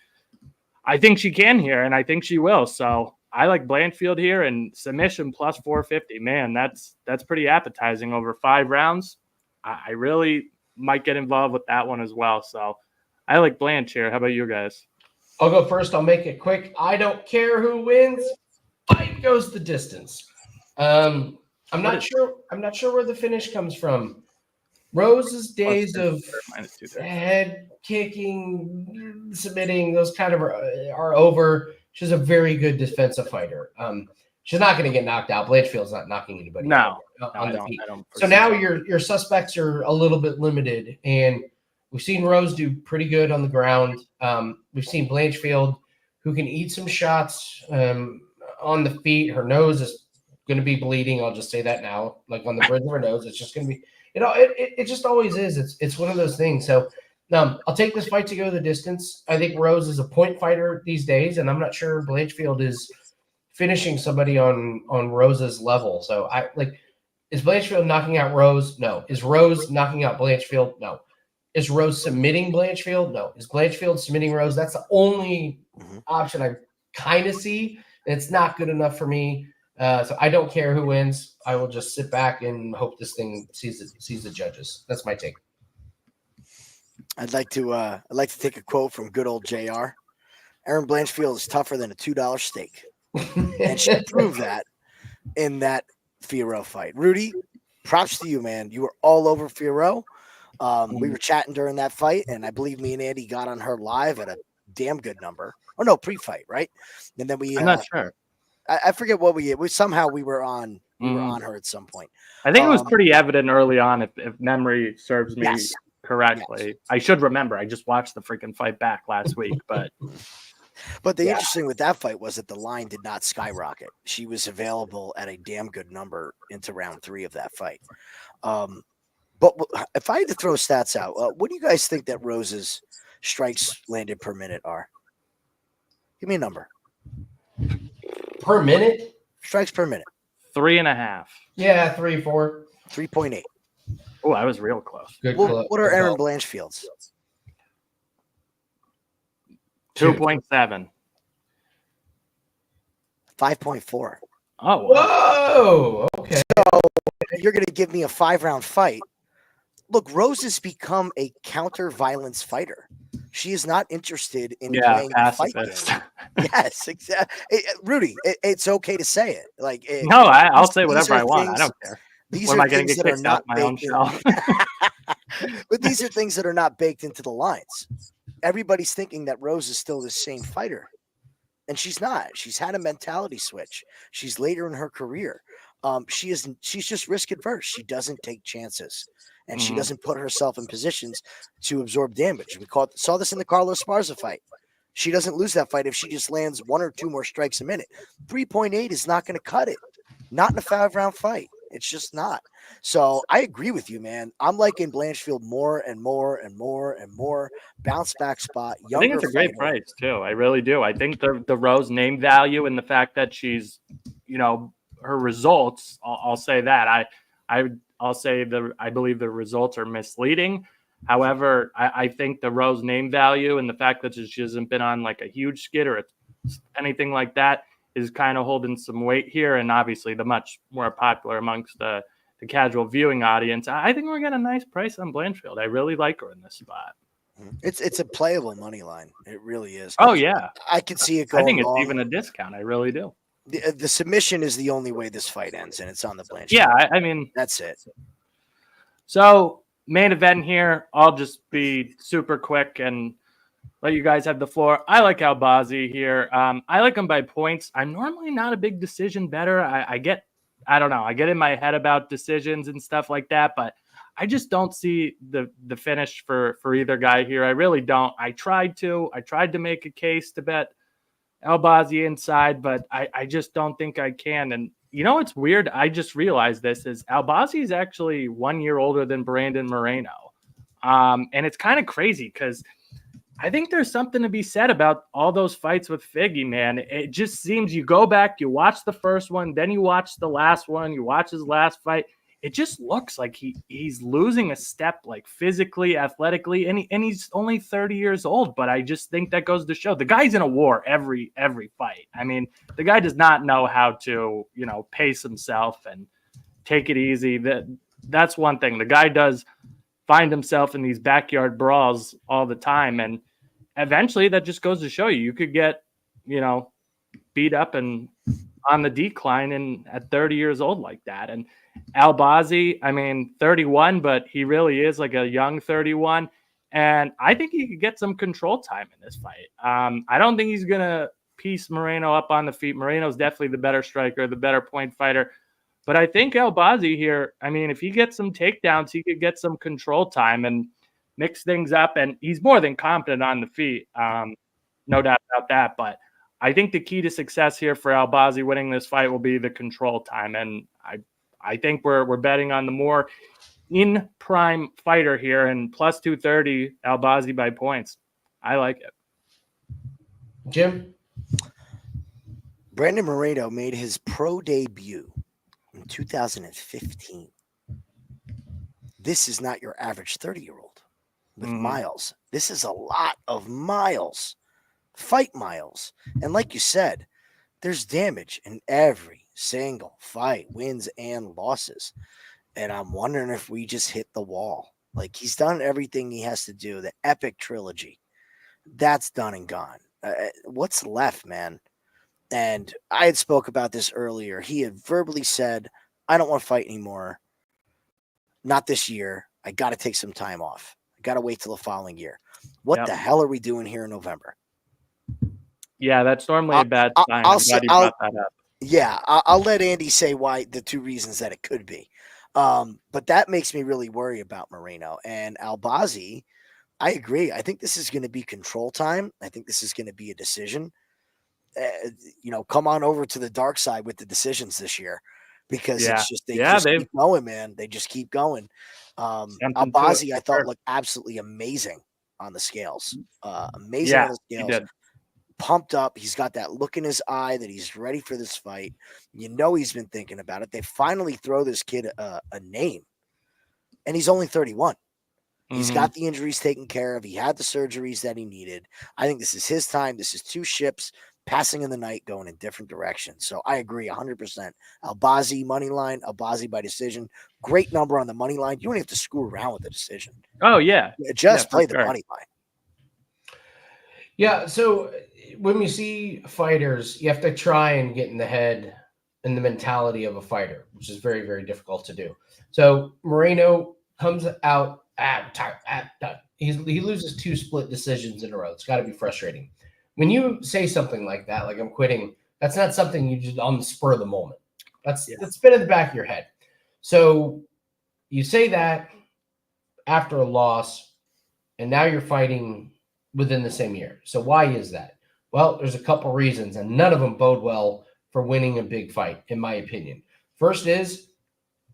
[SPEAKER 1] I think she can here, and I think she will. So I like Blanchfield here, and submission plus 450. Man, that's pretty appetizing over 5 rounds. I really might get involved with that one as well. So I like Blanche here. How about you guys?
[SPEAKER 2] I'll go first. I'll make it quick. I don't care who wins. Fight goes the distance. I'm not sure where the finish comes from. Rose's days of head kicking, submitting, those kind of are over. She's a very good defensive fighter. She's not going to get knocked out. Blanchfield's not knocking anybody out on the feet. So now your suspects are a little bit limited, and we've seen Rose do pretty good on the ground. We've seen Blanchfield, who can eat some shots on the feet. Her nose is going to be bleeding. I'll just say that now, like on the bridge of her nose. It's just going to be, it just always is. It's one of those things. So I'll take this fight to go the distance. I think Rose is a point fighter these days, and I'm not sure Blanchfield is finishing somebody on Rose's level. So is Blanchfield knocking out Rose? No. Is Rose knocking out Blanchfield? No. Is Rose submitting Blanchfield? No. Is Blanchfield submitting Rose? That's the only option I kind of see. It's not good enough for me. So I don't care who wins. I will just sit back and hope this thing sees the judges. That's my take.
[SPEAKER 3] I'd like to take a quote from good old JR. Aaron Blanchfield is tougher than a $2 steak. And she proved that in that Firo fight. Rudy, props to you, man. You were all over Firo. We were chatting during that fight, and I believe me and Andy got on her live at a damn good number. Oh no, pre-fight, right? And then
[SPEAKER 1] I'm not sure.
[SPEAKER 3] I forget what we somehow we were on her at some point.
[SPEAKER 1] I think it was pretty evident early on, if memory serves me correctly.
[SPEAKER 3] Yes.
[SPEAKER 1] I should remember. I just watched the freaking fight back last week, but
[SPEAKER 3] But the
[SPEAKER 2] Yeah.
[SPEAKER 3] interesting with that fight was that the line did not skyrocket. She was available at a damn good number into round 3 of that fight. But if I had to throw stats out, what do you guys think that Rose's strikes landed per minute are? Give me a number.
[SPEAKER 2] Per minute?
[SPEAKER 3] Strikes per minute.
[SPEAKER 1] 3.5.
[SPEAKER 2] Yeah, 3, 4.
[SPEAKER 3] 3.8.
[SPEAKER 1] Oh, I was real close.
[SPEAKER 2] Good.
[SPEAKER 3] What are
[SPEAKER 2] good
[SPEAKER 3] Aaron
[SPEAKER 2] call.
[SPEAKER 3] Blanchfield's?
[SPEAKER 1] 2.7.
[SPEAKER 3] 5.4.
[SPEAKER 1] Oh, wow.
[SPEAKER 2] Whoa. Okay.
[SPEAKER 3] You're going to give me a 5-round fight. Look, Rose has become a counter violence fighter. She is not interested in playing the fight
[SPEAKER 1] pacifist.
[SPEAKER 3] game. Yes, exactly. Rudy, it's okay to say it. Like,
[SPEAKER 1] No, I'll say
[SPEAKER 3] these
[SPEAKER 1] whatever
[SPEAKER 3] are
[SPEAKER 1] I want. I
[SPEAKER 3] things-
[SPEAKER 1] don't care.
[SPEAKER 3] These
[SPEAKER 1] What am
[SPEAKER 3] are
[SPEAKER 1] I going to
[SPEAKER 3] things
[SPEAKER 1] get
[SPEAKER 3] that are
[SPEAKER 1] kicked out
[SPEAKER 3] not
[SPEAKER 1] my own
[SPEAKER 3] baked in.
[SPEAKER 1] show?
[SPEAKER 3] But these are things that are not baked into the lines. Everybody's thinking that Rose is still the same fighter, and she's not. She's had a mentality switch. She's later in her career. She's just risk adverse. She doesn't take chances, and she
[SPEAKER 1] Mhm.
[SPEAKER 3] doesn't put herself in positions to absorb damage. We saw this in the Carlos Esparza fight. She doesn't lose that fight if she just lands 1 or 2 more strikes a minute. 3.8 is not going to cut it. Not in a 5-round fight. It's just not. So I agree with you, man. I'm liking Blanchfield more and more and more and more. Bounce back spot.
[SPEAKER 1] I
[SPEAKER 3] Younger
[SPEAKER 1] think it's a great
[SPEAKER 3] fighter.
[SPEAKER 1] price too. I really do. I think the Rose name value and the fact that she's, her results. I'll say that. I'll say I believe the results are misleading. However, I think the Rose name value and the fact that she hasn't been on like a huge skid or anything like that is kind of holding some weight here, and obviously the much more popular amongst the casual viewing audience. I think we're getting a nice price on Blanchfield. I really like her in this spot.
[SPEAKER 3] It's a playable money line. It really is.
[SPEAKER 1] Oh yeah,
[SPEAKER 3] I could see it
[SPEAKER 1] I
[SPEAKER 3] going
[SPEAKER 1] think it's
[SPEAKER 3] long.
[SPEAKER 1] even a discount. I really do.
[SPEAKER 3] The submission is the only way this fight ends, and it's on the Blanchfield.
[SPEAKER 1] Yeah, I mean
[SPEAKER 3] That's it.
[SPEAKER 1] So main event here. I'll just be super quick and let you guys have the floor. I like Albazi here. I like him by points. I'm normally not a big decision bettor. I get in my head about decisions and stuff like that, but I just don't see the finish for either guy here. I really don't. I tried to make a case to bet Albazi inside, but I just don't think I can. And you know what's weird? I just realized this is Albazi is actually 1 year older than Brandon Moreno. And it's kind of crazy because I think there's something to be said about all those fights with Figgy, man. It just seems you go back, you watch the first one, then you watch the last one, you watch his last fight. It just looks like he's losing a step, like physically, athletically, and he's only 30 years old. But I just think that goes to show the guy's in a war every fight. I mean, the guy does not know how to, pace himself and take it easy. That's one thing. The guy does find himself in these backyard brawls all the time, and eventually that just goes to show you could get, beat up and on the decline and at 30 years old like that. And Albazi, 31, but he really is like a young 31. And I think he could get some control time in this fight. I don't think he's going to piece Moreno up on the feet. Moreno's definitely the better striker, the better point fighter. But I think Albazi here, if he gets some takedowns, he could get some control time and mix things up. And he's more than competent on the feet. No doubt about that. But I think the key to success here for Albazi winning this fight will be the control time. And I think we're betting on the more in prime fighter here, and plus 230 Albazi by points. I like it.
[SPEAKER 2] Jim?
[SPEAKER 3] Brandon Moreno made his pro debut in 2015. This is not your average 30-year-old with miles. This is a lot of miles, fight miles. And like you said, there's damage in every single fight, wins and losses. And I'm wondering if we just hit the wall. Like, he's done everything he has to do. The epic trilogy, that's done and gone. What's left, man? And I had spoke about this earlier. He had verbally said, I don't want to fight anymore. Not this year. I got to take some time off. I got to wait till the following year. What the hell are we doing here in November?
[SPEAKER 1] Yeah, that's normally a bad sign. I'm glad you brought that up.
[SPEAKER 3] Yeah, I'll let Andy say why, the two reasons that it could be. But that makes me really worry about Moreno and Albazi. I agree. I think this is going to be control time. I think this is going to be a decision. Come on over to the dark side with the decisions this year, because
[SPEAKER 1] Yeah.
[SPEAKER 3] it's just they
[SPEAKER 1] Yeah,
[SPEAKER 3] just
[SPEAKER 1] they've
[SPEAKER 3] keep going, man. They just keep going.
[SPEAKER 1] something to it
[SPEAKER 3] Albazi, I
[SPEAKER 1] for
[SPEAKER 3] thought
[SPEAKER 1] sure.
[SPEAKER 3] looked absolutely amazing on the scales. Amazing on
[SPEAKER 1] Yeah,
[SPEAKER 3] the
[SPEAKER 1] he
[SPEAKER 3] scales.
[SPEAKER 1] did.
[SPEAKER 3] Pumped up. He's got that look in his eye that he's ready for this fight. He's been thinking about it. They finally throw this kid a name, and he's only 31. He's
[SPEAKER 1] Mhm.
[SPEAKER 3] got the injuries taken care of. He had the surgeries that he needed. I think this is his time. This is two ships passing in the night going in different directions. So I agree 100%. Albazi money line, Albazi by decision. Great number on the money line. You don't have to screw around with the decision.
[SPEAKER 1] Oh yeah.
[SPEAKER 3] Just
[SPEAKER 1] For
[SPEAKER 3] play the
[SPEAKER 1] sure.
[SPEAKER 3] money line.
[SPEAKER 2] Yeah, so when we see fighters, you have to try and get in the head and the mentality of a fighter, which is very, very difficult to do. So Moreno comes out, tired, done. He loses 2 split decisions in a row. It's got to be frustrating. When you say something like that, like I'm quitting, that's not something you just on the spur of the moment. That's been in the back of your head. So you say that after a loss, and now you're fighting within the same year. So why is that? Well, there's a couple reasons, and none of them bode well for winning a big fight, in my opinion. First is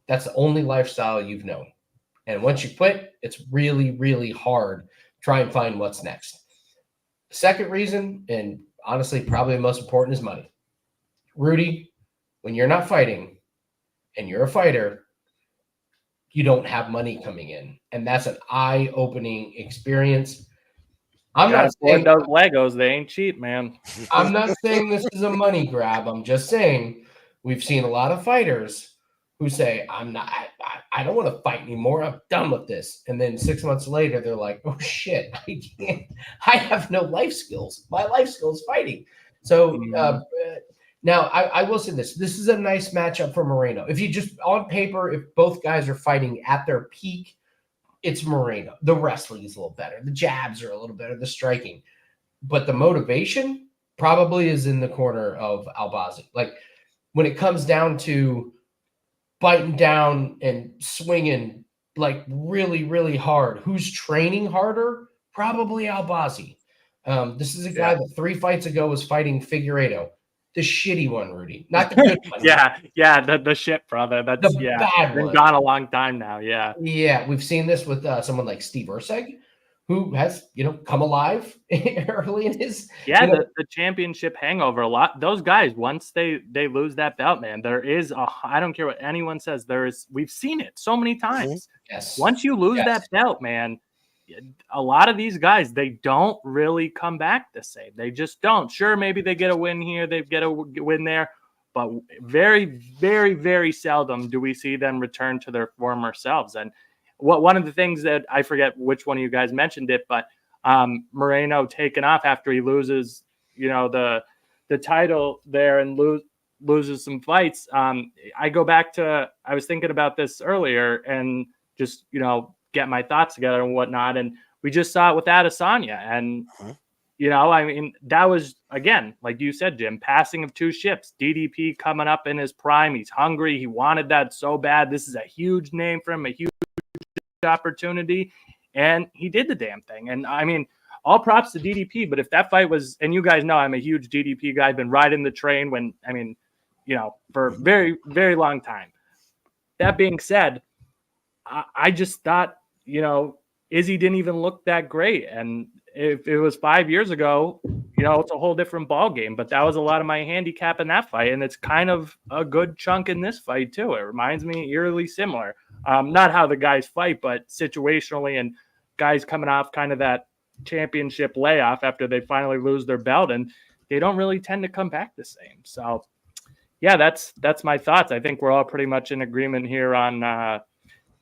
[SPEAKER 2] that's the only lifestyle you've known. And once you quit, it's really, really hard to try and find what's next. Second reason, and honestly, probably the most important, is money. Rudy, when you're not fighting and you're a fighter, you don't have money coming in. And that's an eye-opening experience. I'm
[SPEAKER 1] Gotta
[SPEAKER 2] not
[SPEAKER 1] afford
[SPEAKER 2] saying
[SPEAKER 1] those Legos. They ain't cheap, man.
[SPEAKER 2] I'm not saying this is a money grab. I'm just saying we've seen a lot of fighters who say, I don't want to fight anymore. I'm done with this. And then 6 months later, they're like, oh shit, I can't, I have no life skills. My life skill is fighting. So now I will say this. This is a nice matchup for Moreno. If you just on paper, if both guys are fighting at their peak, it's Moreno. The wrestling is a little better. The jabs are a little better. The striking. But the motivation probably is in the corner of Albazi. Like when it comes down to biting down and swinging like really, really hard, who's training harder? Probably Albazi. This is a guy that 3 fights ago was fighting Figueiredo, the shitty one, Rudy, not the good one.
[SPEAKER 1] The shit brother. That's
[SPEAKER 2] The bad
[SPEAKER 1] been
[SPEAKER 2] one.
[SPEAKER 1] gone a long time now. Yeah.
[SPEAKER 2] Yeah, we've seen this with someone like Steve Urseg, who has, come alive early in his
[SPEAKER 1] The championship hangover. A lot those guys, once they lose that belt, man, there is I don't care what anyone says, we've seen it so many times.
[SPEAKER 2] Yes.
[SPEAKER 1] Once you lose that belt, man, a lot of these guys, they don't really come back the same. They just don't. Sure, maybe they get a win here, they get a win there, but very, very, very seldom do we see them return to their former selves. And one of the things that I forget which one of you guys mentioned it, but Moreno taken off after he loses, the title there and loses some fights. I go back to, I was thinking about this earlier and just, get my thoughts together and whatnot. And we just saw it with Adesanya. And, that was, again, like you said, Jim, passing of 2 ships, DDP coming up in his prime. He's hungry. He wanted that so bad. This is a huge name for him, a huge opportunity. And he did the damn thing. And I mean, all props to DDP. But if that fight was, and you guys know I'm a huge DDP guy, I've been riding the train for a very, very long time. That being said, I just thought, Izzy didn't even look that great. And if it was 5 years ago, it's a whole different ball game. But that was a lot of my handicap in that fight. And it's kind of a good chunk in this fight, too. It reminds me eerily similar. Not how the guys fight, but situationally, and guys coming off kind of that championship layoff after they finally lose their belt, and they don't really tend to come back the same. So, yeah, that's my thoughts. I think we're all pretty much in agreement here on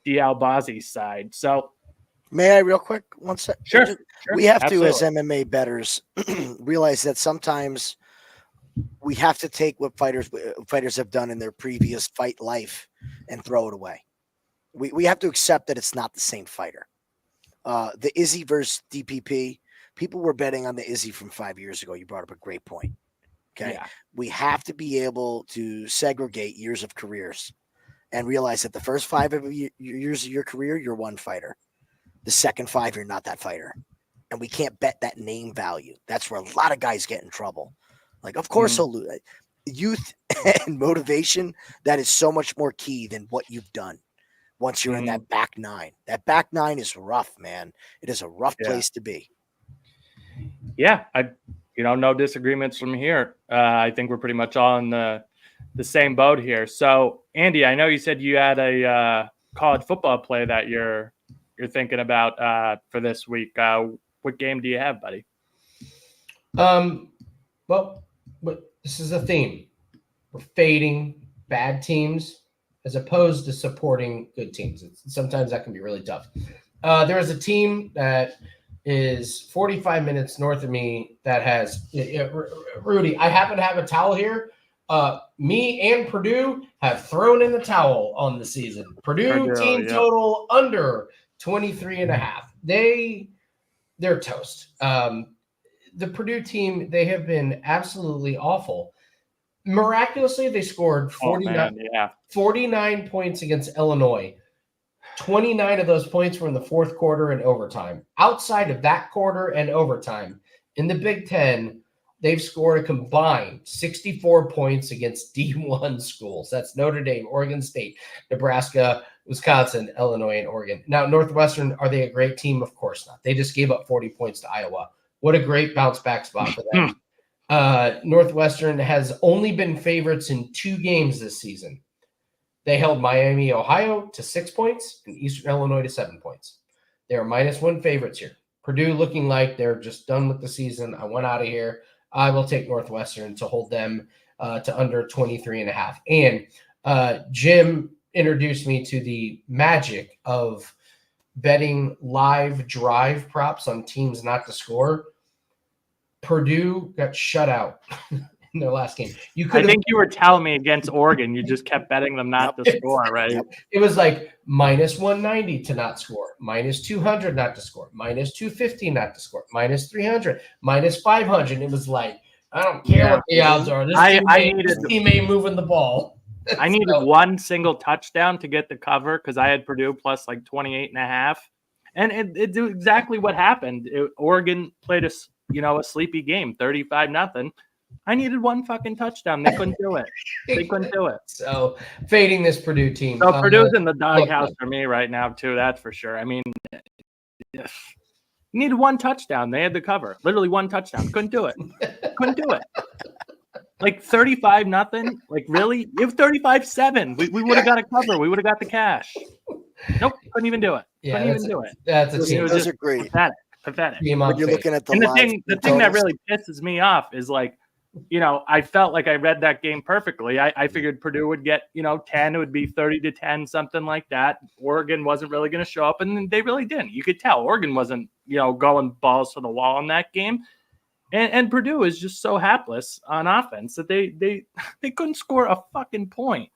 [SPEAKER 1] the Albazi side. So,
[SPEAKER 3] may I real quick? One sec.
[SPEAKER 1] Sure.
[SPEAKER 3] We have
[SPEAKER 1] Absolutely.
[SPEAKER 3] to, as MMA bettors, realize that sometimes we have to take what fighters have done in their previous fight life and throw it away. We have to accept that it's not the same fighter. The Izzy versus DPP, people were betting on the Izzy from 5 years ago. You brought up a great point. Okay. Yeah. We have to be able to segregate years of careers. and realize that the first 5 of years of your career, you're one fighter. The second 5, you're not that fighter. And we can't bet that name value. That's where a lot of guys get in trouble. Like, of course, he'll lose. Youth and motivation, that is so much more key than what you've done once you're in that back 9. That back 9 is rough, man. It is a rough place to be.
[SPEAKER 1] Yeah, no disagreements from here. I think we're pretty much all in the same boat here. So, Andy, I know you said you had a college football play that you're thinking about for this week. What game do you have, buddy?
[SPEAKER 2] Well, this is a theme. We're fading bad teams as opposed to supporting good teams. Sometimes that can be really tough. There is a team that is 45 minutes north of me that has Rudy. I happen to have a towel here. Me and Purdue have thrown in the towel on the season. Purdue team total under 23.5. They're toast. The Purdue team, they have been absolutely awful. Miraculously, they scored 49 points against Illinois. 29 of those points were in the fourth quarter and overtime. Outside of that quarter and overtime, in the Big Ten, they've scored a combined 64 points against D1 schools. That's Notre Dame, Oregon State, Nebraska, Wisconsin, Illinois, and Oregon. Now, Northwestern, are they a great team? Of course not. They just gave up 40 points to Iowa. What a great bounce back spot for them. Northwestern has only been favorites in 2 games this season. They held Miami, Ohio to 6 points and Eastern Illinois to 7 points. They are -1 favorites here. Purdue looking like they're just done with the season. I want out of here. I will take Northwestern to hold them to under 23.5. And Jim introduced me to the magic of betting live drive props on teams not to score. Purdue got shut out in their last game.
[SPEAKER 1] I think you were telling me against Oregon, you just kept betting them not to score, right?
[SPEAKER 2] It was like -190 to not score, -200 not to score, -250 not to score, -300, -500. It was like, I don't care what the odds are. This team ain't moving the ball.
[SPEAKER 1] I needed one single touchdown to get the cover because I had Purdue plus like 28.5. And it's exactly what happened. Oregon played a sleepy game, 35-0. I needed one fucking touchdown. They couldn't do it.
[SPEAKER 2] So fading this Purdue team.
[SPEAKER 1] So Purdue's in the doghouse for me right now too. That's for sure. I mean, needed one touchdown. They had the cover. Literally one touchdown. Couldn't do it. Like 35-0. Like really? You have 35-7. We would have got a cover. We would have got the cash. Nope. Couldn't even do it.
[SPEAKER 2] That's a team.
[SPEAKER 3] Those are great.
[SPEAKER 1] Pathetic.
[SPEAKER 3] When you're looking at the
[SPEAKER 1] thing that really pisses me off is like, I felt like I read that game perfectly. I figured Purdue would get, 10. It would be 30-10, something like that. Oregon wasn't really going to show up, and they really didn't. You could tell Oregon wasn't, going balls to the wall in that game. And Purdue is just so hapless on offense that they couldn't score a fucking point.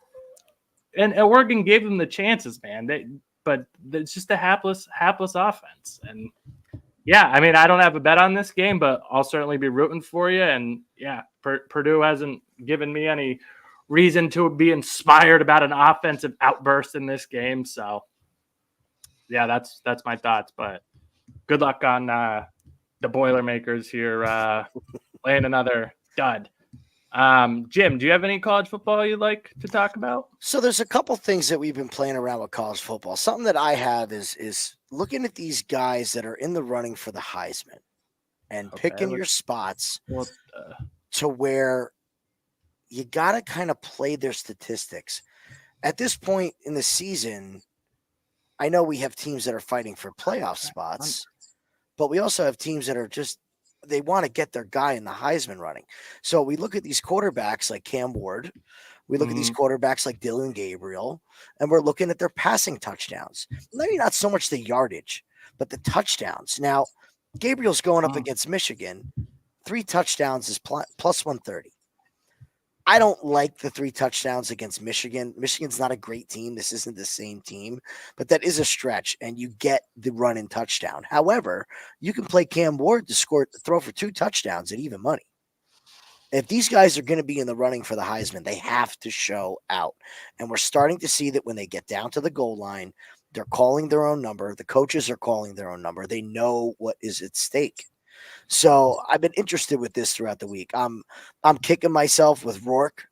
[SPEAKER 1] And Oregon gave them the chances, man. But it's just a hapless offense. And yeah, I mean, I don't have a bet on this game, but I'll certainly be rooting for you. And yeah, Purdue hasn't given me any reason to be inspired about an offensive outburst in this game. So yeah, that's my thoughts. But good luck on the Boilermakers here laying another dud. Jim, do you have any college football you'd like to talk about?
[SPEAKER 3] So there's a couple things that we've been playing around with college football. Something that I have is looking at these guys that are in the running for the Heisman and picking your spots to where you got to kind of play their statistics. At this point in the season, I know we have teams that are fighting for playoff spots, but we also have teams that are just, they want to get their guy in the Heisman running. So we look at these quarterbacks like Cam Ward. We look at these quarterbacks like Dylan Gabriel, and we're looking at their passing touchdowns. Maybe not so much the yardage, but the touchdowns. Now, Gabriel's going up against Michigan. 3 touchdowns is plus 130. I don't like the 3 touchdowns against Michigan. Michigan's not a great team. This isn't the same team, but that is a stretch, and you get the run and touchdown. However, you can play Cam Ward to throw for 2 touchdowns at even money. If these guys are going to be in the running for the Heisman, they have to show out. And we're starting to see that when they get down to the goal line, they're calling their own number. The coaches are calling their own number. They know what is at stake. So I've been interested with this throughout the week. I'm kicking myself with Rourke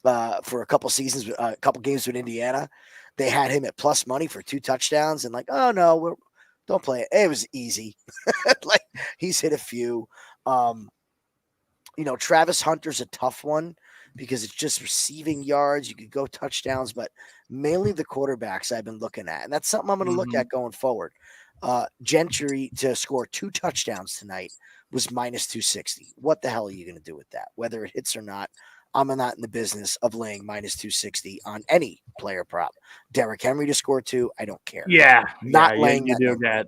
[SPEAKER 3] for a couple seasons, a couple games with Indiana. They had him at plus money for 2 touchdowns, and like, oh no, don't play it. It was easy. Like he's hit a few. Travis Hunter's a tough one because it's just receiving yards. You could go touchdowns, but mainly the quarterbacks I've been looking at, and that's something I'm going to look at going forward. Gentry to score 2 touchdowns tonight was minus 260. What the hell are you going to do with that? Whether it hits or not, I'm not in the business of laying minus 260 on any player prop. Derrick Henry to score 2, I don't care.
[SPEAKER 1] Yeah,
[SPEAKER 3] not laying
[SPEAKER 1] you
[SPEAKER 3] that
[SPEAKER 1] do
[SPEAKER 3] number.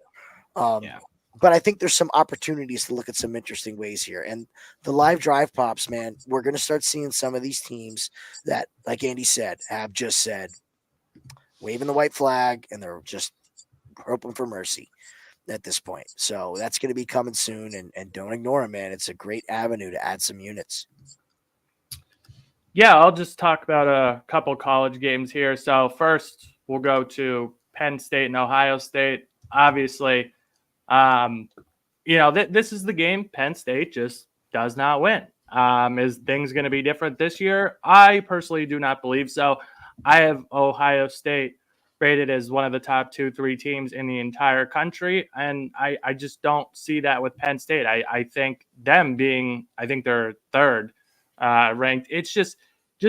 [SPEAKER 1] that.
[SPEAKER 3] But I think there's some opportunities to look at some interesting ways here. And the live drive props, man, we're going to start seeing some of these teams that, like Andy said, have just said, waving the white flag, and they're just hoping for mercy at this point. So that's going to be coming soon, and don't ignore it, man. It's a great avenue to add some units.
[SPEAKER 1] Yeah, I'll just talk about a couple college games here. So first, we'll go to Penn State and Ohio State. Obviously, this is the game Penn State just does not win. Is things going to be different this year? I personally do not believe so. I have Ohio State rated as one of the top 2-3 teams in the entire country, and I just don't see that with Penn State. I think them being, I think they're third ranked. It's just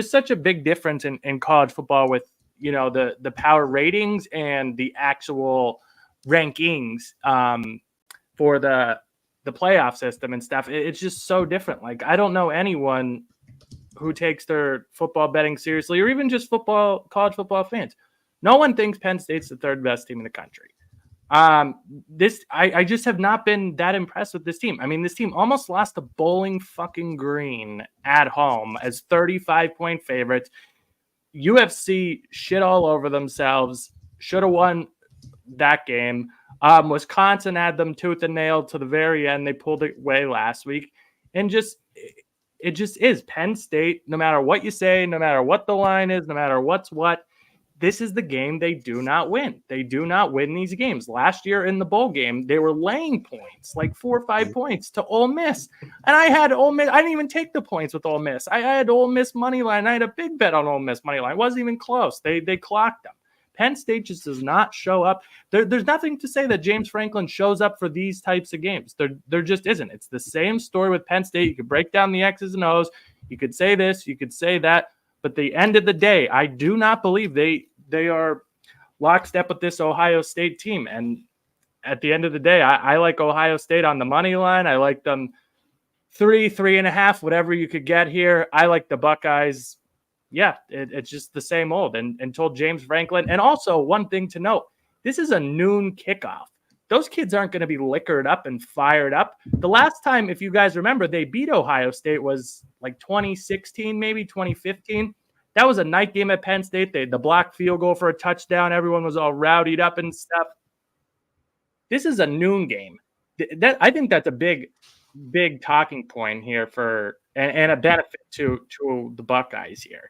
[SPEAKER 1] such a big difference in college football with, the power ratings and the actual rankings for the playoff system and stuff. It's just so different. Like, I don't know anyone who takes their football betting seriously, or even just college football fans. No one thinks Penn State's the third best team in the country. I just have not been that impressed with this team. I mean, this team almost lost to Bowling fucking Green at home as 35-point favorites. UFC shit all over themselves. Should have won that game. Wisconsin had them tooth and nail to the very end. They pulled it away last week. And it just is Penn State, no matter what you say, no matter what the line is, no matter what's what, this is the game they do not win. They do not win these games. Last year in the bowl game, they were laying points, like 4 or 5 points to Ole Miss. And I had Ole Miss. I didn't even take the points with Ole Miss. I had Ole Miss money line. I had a big bet on Ole Miss money line. It wasn't even close. They clocked them. Penn State just does not show up. There's nothing to say that James Franklin shows up for these types of games. There just isn't. It's the same story with Penn State. You could break down the X's and O's. You could say this. You could say that. But at the end of the day, I do not believe they are lockstep with this Ohio State team. And at the end of the day, I like Ohio State on the money line. I like them 3.5, whatever you could get here. I like the Buckeyes. Yeah, it's just the same old. And told James Franklin. And also, one thing to note, this is a noon kickoff. Those kids aren't going to be liquored up and fired up. The last time, if you guys remember, they beat Ohio State was like 2016, maybe 2015. That was a night game at Penn State. They had the blocked field goal for a touchdown. Everyone was all rowdied up and stuff. This is a noon game. I think that's a big talking point here and a benefit to the Buckeyes here.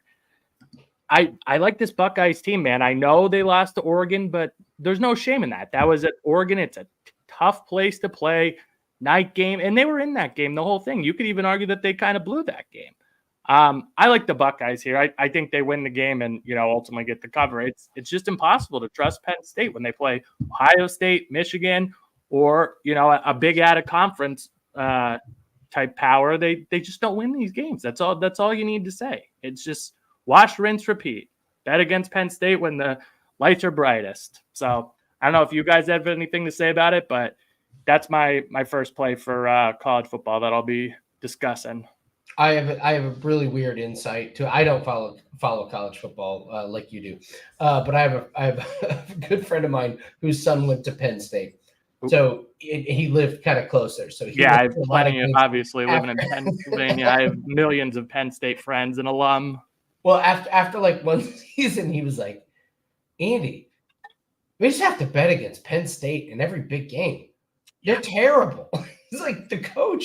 [SPEAKER 1] I like this Buckeyes team, man. I know they lost to Oregon, but there's no shame in that. That was at Oregon. It's a tough place to play, night game, and they were in that game the whole thing. You could even argue that they kind of blew that game. I like the Buckeyes here. I think they win the game and, ultimately get the cover. It's just impossible to trust Penn State when they play Ohio State, Michigan, or, a big out of conference type power. They just don't win these games. That's all you need to say. It's just wash, rinse, repeat. Bet against Penn State when the lights are brightest. So I don't know if you guys have anything to say about it, but that's my first play for college football that I'll be discussing.
[SPEAKER 2] I have a really weird insight to. I don't follow college football like you do, but I have a good friend of mine whose son went to Penn State, so he lived kind of closer. So
[SPEAKER 1] I have plenty of obviously living in Pennsylvania. I have millions of Penn State friends and alum.
[SPEAKER 2] Well, after like one season, he was like, Andy, we just have to bet against Penn State in every big game. They're terrible. He's like, the coach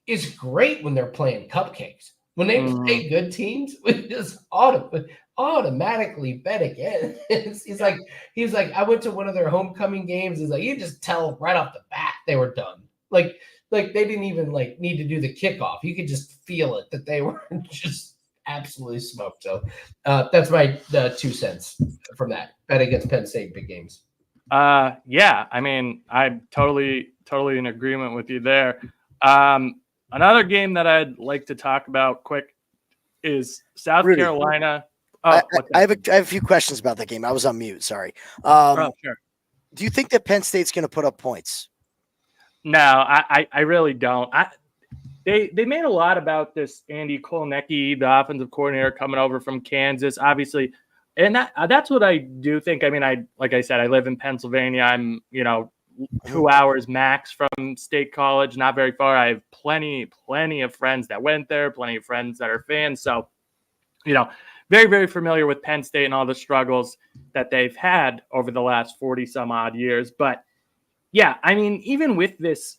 [SPEAKER 2] is great when they're playing cupcakes. When they play good teams, we just automatically bet again. He's like, I went to one of their homecoming games. He's like, you just tell right off the bat they were done. Like they didn't even need to do the kickoff. You could just feel it that they were just absolutely smoked. So that's my 2 cents from that. Bet against Penn State big games.
[SPEAKER 1] Yeah, I mean, I'm totally in agreement with you there. Another game that I'd like to talk about quick is South
[SPEAKER 3] Rudy,
[SPEAKER 1] Carolina.
[SPEAKER 3] I have a few questions about that game. I was on mute. Sorry.
[SPEAKER 1] Sure.
[SPEAKER 3] Do you think that Penn State's going to put up points?
[SPEAKER 1] No, I really don't. They made a lot about this Andy Kolnecki, the offensive coordinator coming over from Kansas, obviously. And that's what I do think. I mean, like I said, I live in Pennsylvania. I'm, 2 hours max from State College, not very far. I have plenty of friends that went there, plenty of friends that are fans. So, very, very familiar with Penn State and all the struggles that they've had over the last 40 some odd years. But yeah, I mean, even with this,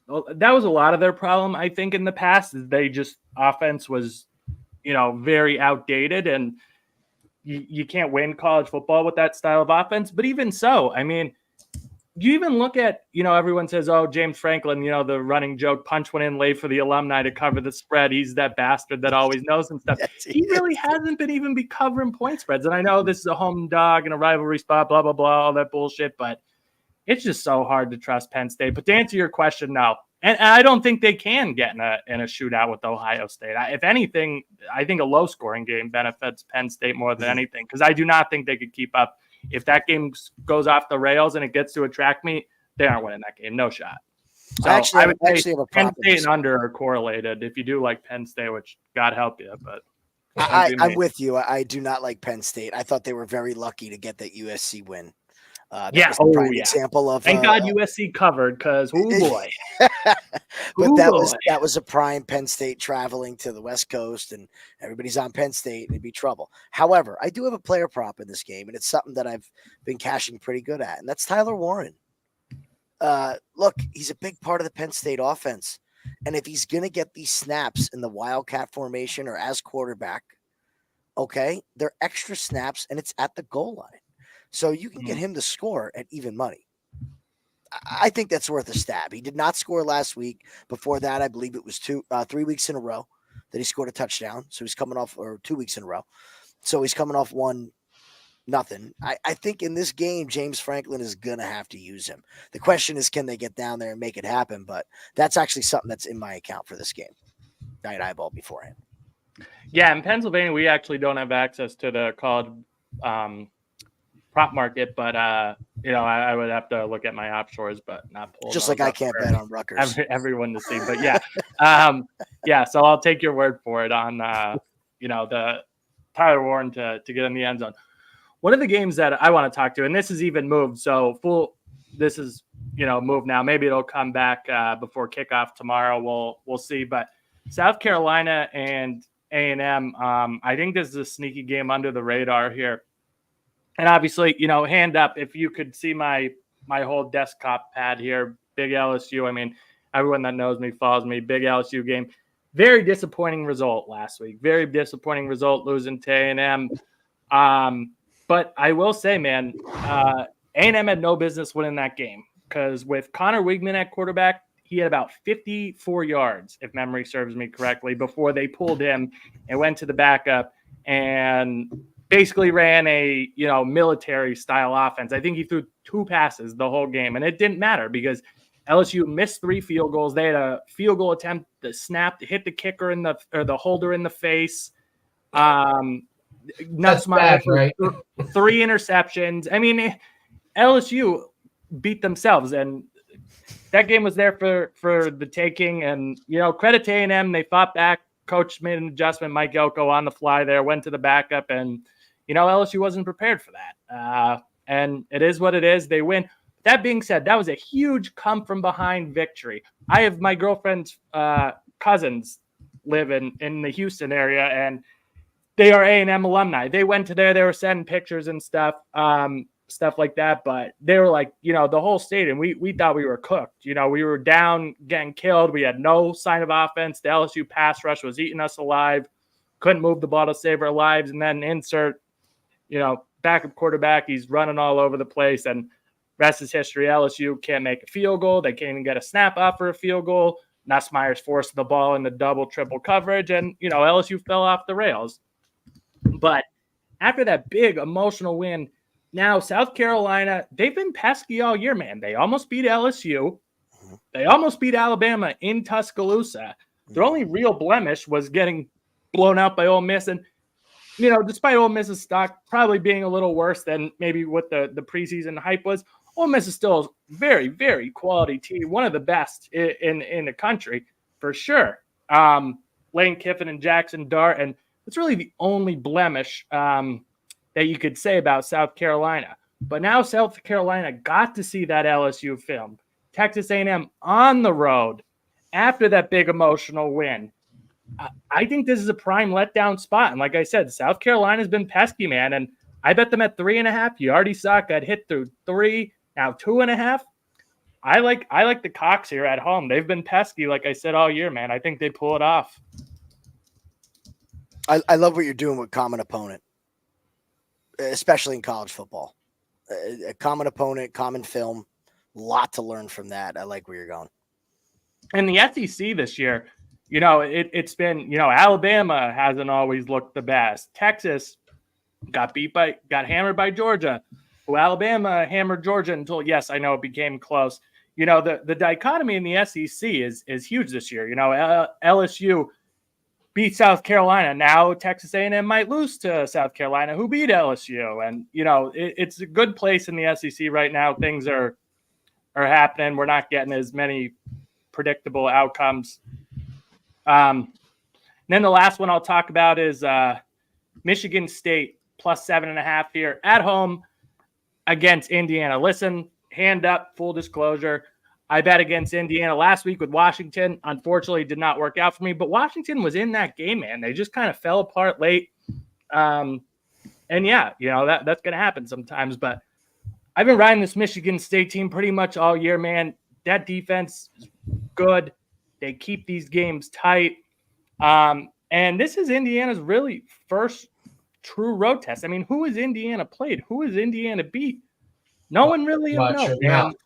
[SPEAKER 1] that was a lot of their problem, I think, in the past. Is they just offense was, very outdated, and you can't win college football with that style of offense. But even so, I mean, you even look at, everyone says, oh, James Franklin, the running joke, punch one in late for the alumni to cover the spread. He's that bastard that always knows some stuff.
[SPEAKER 3] Yes,
[SPEAKER 1] he really hasn't been covering point spreads. And I know this is a home dog and a rivalry spot, blah, blah, blah, all that bullshit. But it's just so hard to trust Penn State. But to answer your question, no. And I don't think they can get in a shootout with Ohio State. If anything, I think a low-scoring game benefits Penn State more than anything, because I do not think they could keep up. If that game goes off the rails and it gets to a track meet, they aren't winning that game. No shot. So I would say Penn State and under are correlated if you do like Penn State, which God help you. But
[SPEAKER 3] I'm with you. I do not like Penn State. I thought they were very lucky to get that USC win. Example of
[SPEAKER 1] thank God USC covered, because boy.
[SPEAKER 3] But that was a prime Penn State traveling to the West Coast, and everybody's on Penn State, and it'd be trouble. However, I do have a player prop in this game, and it's something that I've been cashing pretty good at, and that's Tyler Warren. Look, he's a big part of the Penn State offense, and if he's gonna get these snaps in the Wildcat formation or as quarterback, okay, they're extra snaps, and it's at the goal line. So you can get him to score at even money. I think that's worth a stab. He did not score last week. Before that, I believe it was 3 weeks in a row that he scored a touchdown. So he's coming off, or 2 weeks in a row. So he's coming off 1-0. I think in this game, James Franklin is going to have to use him. The question is, can they get down there and make it happen? But that's actually something that's in my account for this game. Night eyeball beforehand.
[SPEAKER 1] Yeah, in Pennsylvania, we actually don't have access to the college prop market, but I would have to look at my offshores, but not pull.
[SPEAKER 3] Just like I can't bet on Rutgers.
[SPEAKER 1] Everyone to see, but yeah, So I'll take your word for it on the Tyler Warren to get in the end zone. One of the games that I want to talk to, and this is even moved, this is moved now. Maybe it'll come back before kickoff tomorrow. We'll see. But South Carolina and A&M, I think this is a sneaky game under the radar here. And obviously, hand up if you could see my whole desktop pad here. Big LSU. I mean, everyone that knows me follows me. Big LSU game. Very disappointing result last week. Very disappointing result losing to A&M. But I will say, man, A&M had no business winning that game, because with Connor Wigman at quarterback, he had about 54 yards, if memory serves me correctly, before they pulled him and went to the backup and basically ran a military style offense. I think he threw 2 passes the whole game, and it didn't matter because LSU missed 3 field goals. They had a field goal attempt, the snap to hit the kicker or the holder in the face.
[SPEAKER 2] That's bad, right?
[SPEAKER 1] 3 interceptions. I mean, LSU beat themselves, and that game was there for the taking. And credit to A&M, they fought back. Coach made an adjustment. Mike Elko on the fly there, went to the backup, and LSU wasn't prepared for that. And it is what it is. They win. That being said, that was a huge come from behind victory. I have my girlfriend's cousins live in the Houston area, and they are A&M alumni. They went to there. They were sending pictures and stuff. stuff like that. But they were like, you know, the whole stadium, we thought we were cooked. You know, we were down, getting killed. We had no sign of offense. The LSU pass rush was eating us alive. Couldn't move the ball to save our lives. And then insert, you know, backup quarterback. He's running all over the place. And rest is history. LSU can't make a field goal. They can't even get a snap off for a field goal. Nussmeier's forced the ball into double, triple coverage. And, you know, LSU fell off the rails. But after that big emotional win, now South Carolina, they've been pesky all year, man. They almost beat LSU. They almost beat Alabama in Tuscaloosa. Their only real blemish was getting blown out by Ole Miss. And, you know, despite Ole Miss's stock probably being a little worse than maybe what the preseason hype was, Ole Miss is still a very, very quality team, one of the best in the country for sure. Lane Kiffin and Jackson Dart, and it's really the only blemish that you could say about South Carolina. But now South Carolina got to see that LSU film. Texas A&M on the road after that big emotional win. I think this is a prime letdown spot. And like I said, South Carolina's been pesky, man. And I bet them at 3.5. You already saw it got hit through 3, now 2.5. I like the Cox here at home. They've been pesky, like I said, all year, man. I think they pull it off.
[SPEAKER 3] I love what you're doing with common opponent, especially in college football. A common opponent, common film, lot to learn from that. I like where you're going.
[SPEAKER 1] And the SEC this year, you know, it's been, you know, Alabama hasn't always looked the best. Texas got hammered by Georgia, who Alabama hammered Georgia until, yes, I know it became close. You know, the dichotomy in the SEC is huge this year. You know, LSU beat South Carolina. Now Texas A&M might lose to South Carolina, who beat LSU. And, you know, it's a good place in the SEC right now. Things are happening. We're not getting as many predictable outcomes. Then the last one I'll talk about is Michigan State plus 7.5 here at home against Indiana. Listen, hand up, full disclosure. I bet against Indiana last week with Washington. Unfortunately, it did not work out for me. But Washington was in that game, man. They just kind of fell apart late. And yeah, you know, that's going to happen sometimes. But I've been riding this Michigan State team pretty much all year, man. That defense is good. They keep these games tight. And this is Indiana's really first true road test. I mean, who has Indiana played? Who has Indiana beat? No one really knows.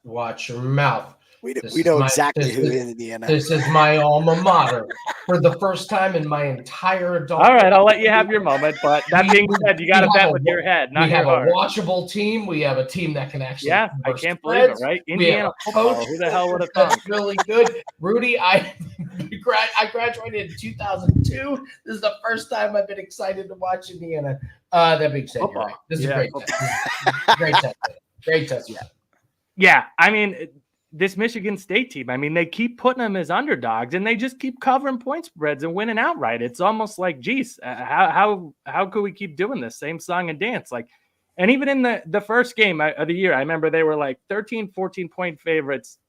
[SPEAKER 2] Watch your mouth.
[SPEAKER 3] We know exactly who Indiana.
[SPEAKER 2] This is my alma mater for the first time in my entire adult.
[SPEAKER 1] All right, I'll let you have your moment. But that being said, you got to bet with your head, not your heart.
[SPEAKER 2] We have a watchable team. We have a team that can actually.
[SPEAKER 1] Yeah, I can't believe it, right? Indiana football. Who the hell would have thought?
[SPEAKER 2] That's really good, Rudy. I graduated in 2002. This is the first time I've been excited to watch Indiana. That being said, you're right. This is a great test. Great test. Great test.
[SPEAKER 1] Yeah, I mean. This Michigan State team, I mean, they keep putting them as underdogs, and they just keep covering point spreads and winning outright. It's almost like, geez, how could we keep doing this same song and dance? Like, and even in the first game of the year, I remember they were like 13, 14-point favorites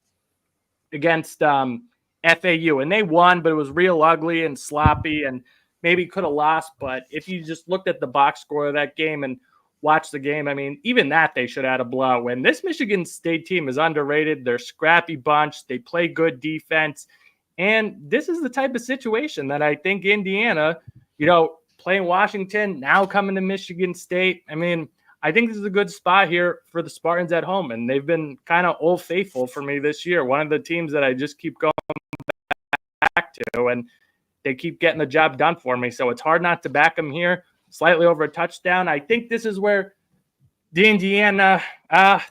[SPEAKER 1] against FAU, and they won, but it was real ugly and sloppy, and maybe could have lost. But if you just looked at the box score of that game and watch the game, I mean, even that they should have had a blowout win. This Michigan State team is underrated. They're a scrappy bunch. They play good defense. And this is the type of situation that I think Indiana, you know, playing Washington, now coming to Michigan State. I mean, I think this is a good spot here for the Spartans at home. And they've been kind of old faithful for me this year. One of the teams that I just keep going back to, and they keep getting the job done for me. So it's hard not to back them here. Slightly over a touchdown. I think this is where the Indiana,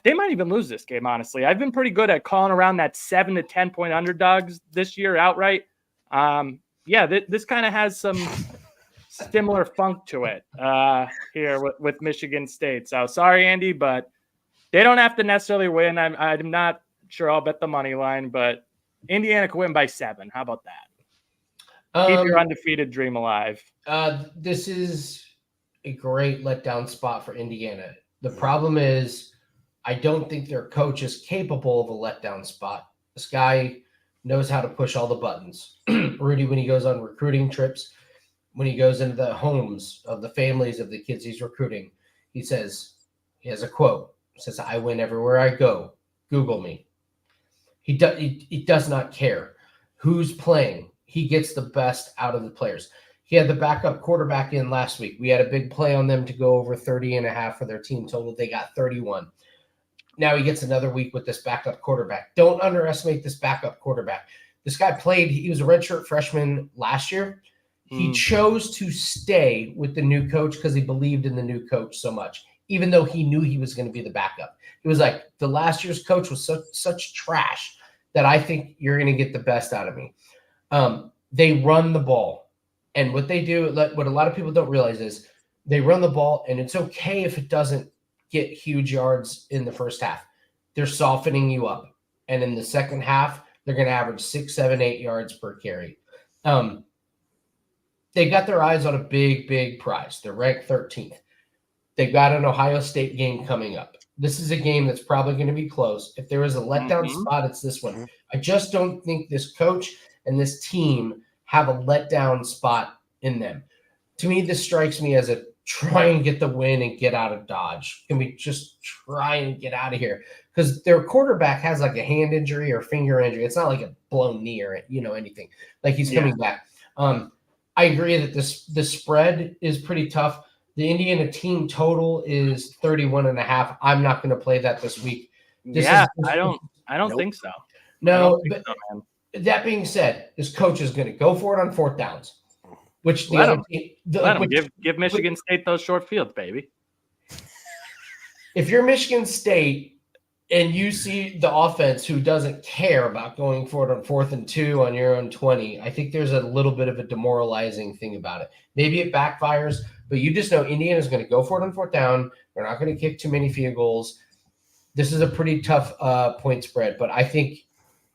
[SPEAKER 1] they might even lose this game, honestly. I've been pretty good at calling around that 7 to 10 point underdogs this year outright. This kind of has some similar funk to it here with Michigan State. So sorry, Andy, but they don't have to necessarily win. I'm not sure I'll bet the money line, but Indiana could win by 7. How about that? Keep your undefeated dream alive.
[SPEAKER 2] This is a great letdown spot for Indiana. The problem is I don't think their coach is capable of a letdown spot. This guy knows how to push all the buttons. Rudy, when he goes on recruiting trips, when he goes into the homes of the families of the kids he's recruiting, he says, he has a quote, Says, I win everywhere I go. Google me. He does not care who's playing. He gets the best out of the players. He had the backup quarterback in last week. We had a big play on them to go over 30.5 for their team total. They got 31. Now he gets another week with this backup quarterback. Don't underestimate this backup quarterback. This guy played, he was a redshirt freshman last year. He chose to stay with the new coach because he believed in the new coach so much, even though he knew he was going to be the backup. He was like, the last year's coach was such trash that I think you're going to get the best out of me. They run the ball. And what they do, what a lot of people don't realize is they run the ball, and it's okay if it doesn't get huge yards in the first half. They're softening you up. And in the second half, they're going to average 6, 7, 8 yards per carry. They got their eyes on a big prize. They're ranked 13th. They've got an Ohio State game coming up. This is a game that's probably going to be close. If there is a letdown spot, it's this one. I just don't think this coach and this team have a letdown spot in them. To me, this strikes me as a try and get the win and get out of Dodge. Can we just try and get out of here? Because their quarterback has like a hand injury or finger injury. It's not like a blown knee or anything. Like he's coming back. I agree that the spread is pretty tough. The Indiana team total is 31.5. I'm not going to play that this week.
[SPEAKER 1] I don't think so.
[SPEAKER 2] No, but that being said, this coach is going to go for it on 4th downs. Which
[SPEAKER 1] let him give Michigan State those short fields, baby.
[SPEAKER 2] If you're Michigan State and you see the offense who doesn't care about going for it on 4th and 2 on your own 20, I think there's a little bit of a demoralizing thing about it. Maybe it backfires, but you just know Indiana's going to go for it on 4th down. They're not going to kick too many field goals. This is a pretty tough point spread, but I think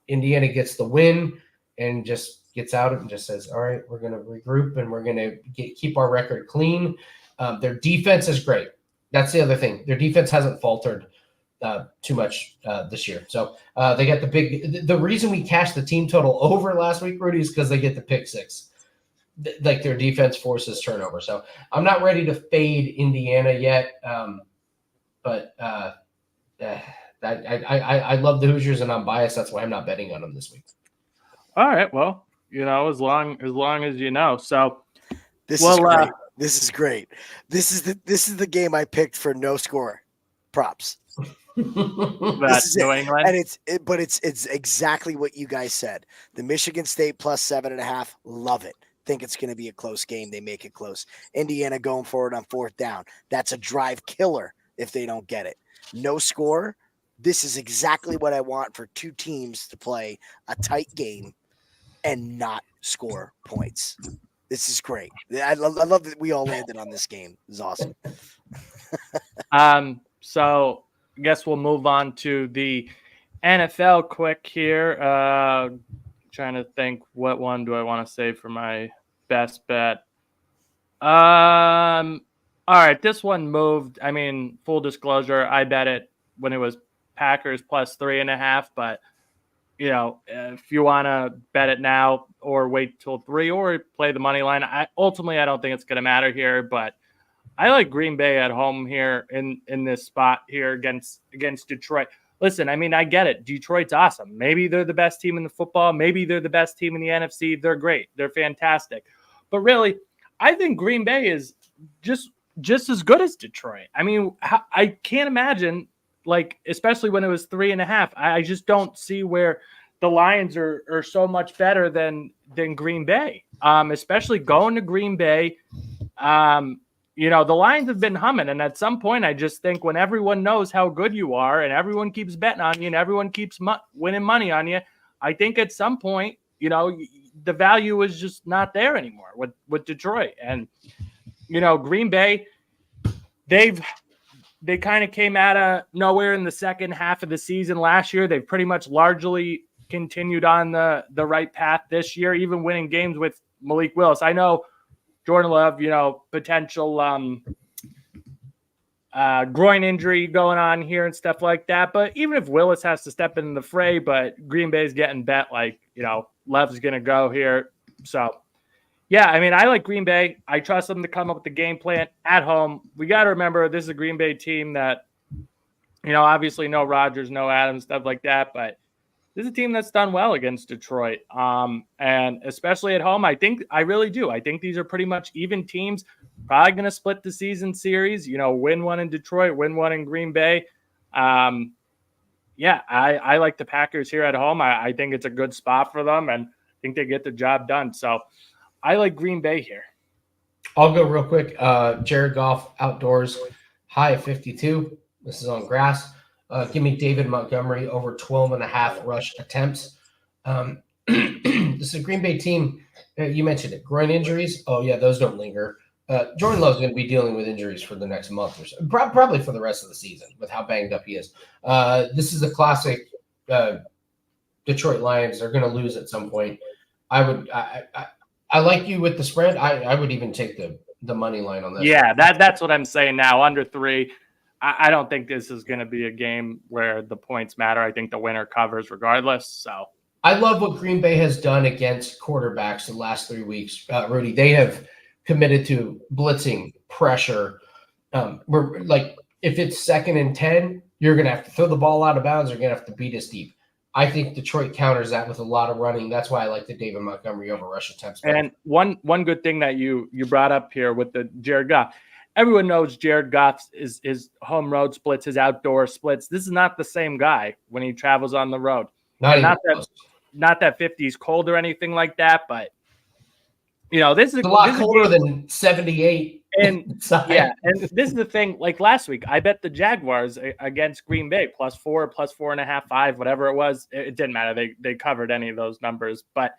[SPEAKER 2] Indiana gets the win and just gets out and just says, all right, we're going to regroup and we're going to keep our record clean. Their defense is great. That's the other thing. Their defense hasn't faltered too much this year. So they got the reason we cashed the team total over last week, Rudy, is because they get the pick 6. Like their defense forces turnover. So I'm not ready to fade Indiana yet. But I love the Hoosiers and I'm biased. That's why I'm not betting on them this week.
[SPEAKER 1] All right. Well, as long as you know. So
[SPEAKER 3] this is great. This is great. This is the game I picked for no score props.
[SPEAKER 1] That's New England.
[SPEAKER 3] And it's exactly what you guys said. The Michigan State plus 7.5. Love it. Think it's going to be a close game. They make it close. Indiana going forward on 4th down. That's a drive killer if they don't get it. No score. This is exactly what I want for two teams to play a tight game and not score points. This is great. I love that we all landed on this game. It's awesome.
[SPEAKER 1] So I guess we'll move on to the NFL quick here. Trying to think, what one do I want to save for my best bet? All right, this one moved. I mean, full disclosure, I bet it when it was Packers plus 3.5, but if you want to bet it now or wait till 3 or play the money line, I don't think it's going to matter here, but I like Green Bay at home here in this spot here against Detroit. Listen, I mean, I get it. Detroit's awesome. Maybe they're the best team in the football. Maybe they're the best team in the NFC. They're great. They're fantastic. But really, I think Green Bay is just as good as Detroit. I mean, I can't imagine, especially when it was 3.5. I just don't see where the Lions are so much better than Green Bay, especially going to Green Bay. The Lions have been humming, and at some point, I just think when everyone knows how good you are and everyone keeps betting on you and everyone keeps winning money on you, I think at some point, the value is just not there anymore with Detroit. And, Green Bay, they kind of came out of nowhere in the second half of the season last year. They've pretty much largely continued on the right path this year, even winning games with Malik Willis. I know Jordan Love, potential groin injury going on here and stuff like that. But even if Willis has to step in the fray, but Green Bay's getting bet Love's going to go here. So, yeah, I mean, I like Green Bay. I trust them to come up with the game plan at home. We got to remember this is a Green Bay team that, Obviously no Rodgers, no Adams, stuff like that, but this is a team that's done well against Detroit. And especially at home, I really do. I think these are pretty much even teams, probably going to split the season series, win one in Detroit, win one in Green Bay. I like the Packers here at home. I think it's a good spot for them, and I think they get the job done. So I like Green Bay here.
[SPEAKER 2] I'll go real quick. Jared Goff outdoors, high of 52. This is on grass. Give me David Montgomery over 12.5 rush attempts. This is a Green Bay team. You mentioned it. Groin injuries. Oh, yeah, those don't linger. Jordan Love's going to be dealing with injuries for the next month or so, probably for the rest of the season with how banged up he is. This is a classic Detroit Lions. They're going to lose at some point. I like you with the spread. I would even take the money line on that.
[SPEAKER 1] Yeah, that's what I'm saying now. Under 3. I don't think this is going to be a game where the points matter. I think the winner covers regardless. So
[SPEAKER 2] I love what Green Bay has done against quarterbacks the last 3 weeks. Rudy, they have committed to blitzing pressure. We're like, if it's 2nd and 10, you're going to have to throw the ball out of bounds. You're going to have to beat us deep. I think Detroit counters that with a lot of running. That's why I like the David Montgomery over rush attempts.
[SPEAKER 1] And one good thing that you brought up here with the Jared Goff. Everyone knows Jared Goff is his home road splits, his outdoor splits. This is not the same guy when he travels on the road. Not that 50 is cold or anything like that, but this is
[SPEAKER 2] a lot colder than 78.
[SPEAKER 1] And yeah, and this is the thing. Like last week, I bet the Jaguars against Green Bay +4, +4.5, 5, whatever it was. It didn't matter. They covered any of those numbers, but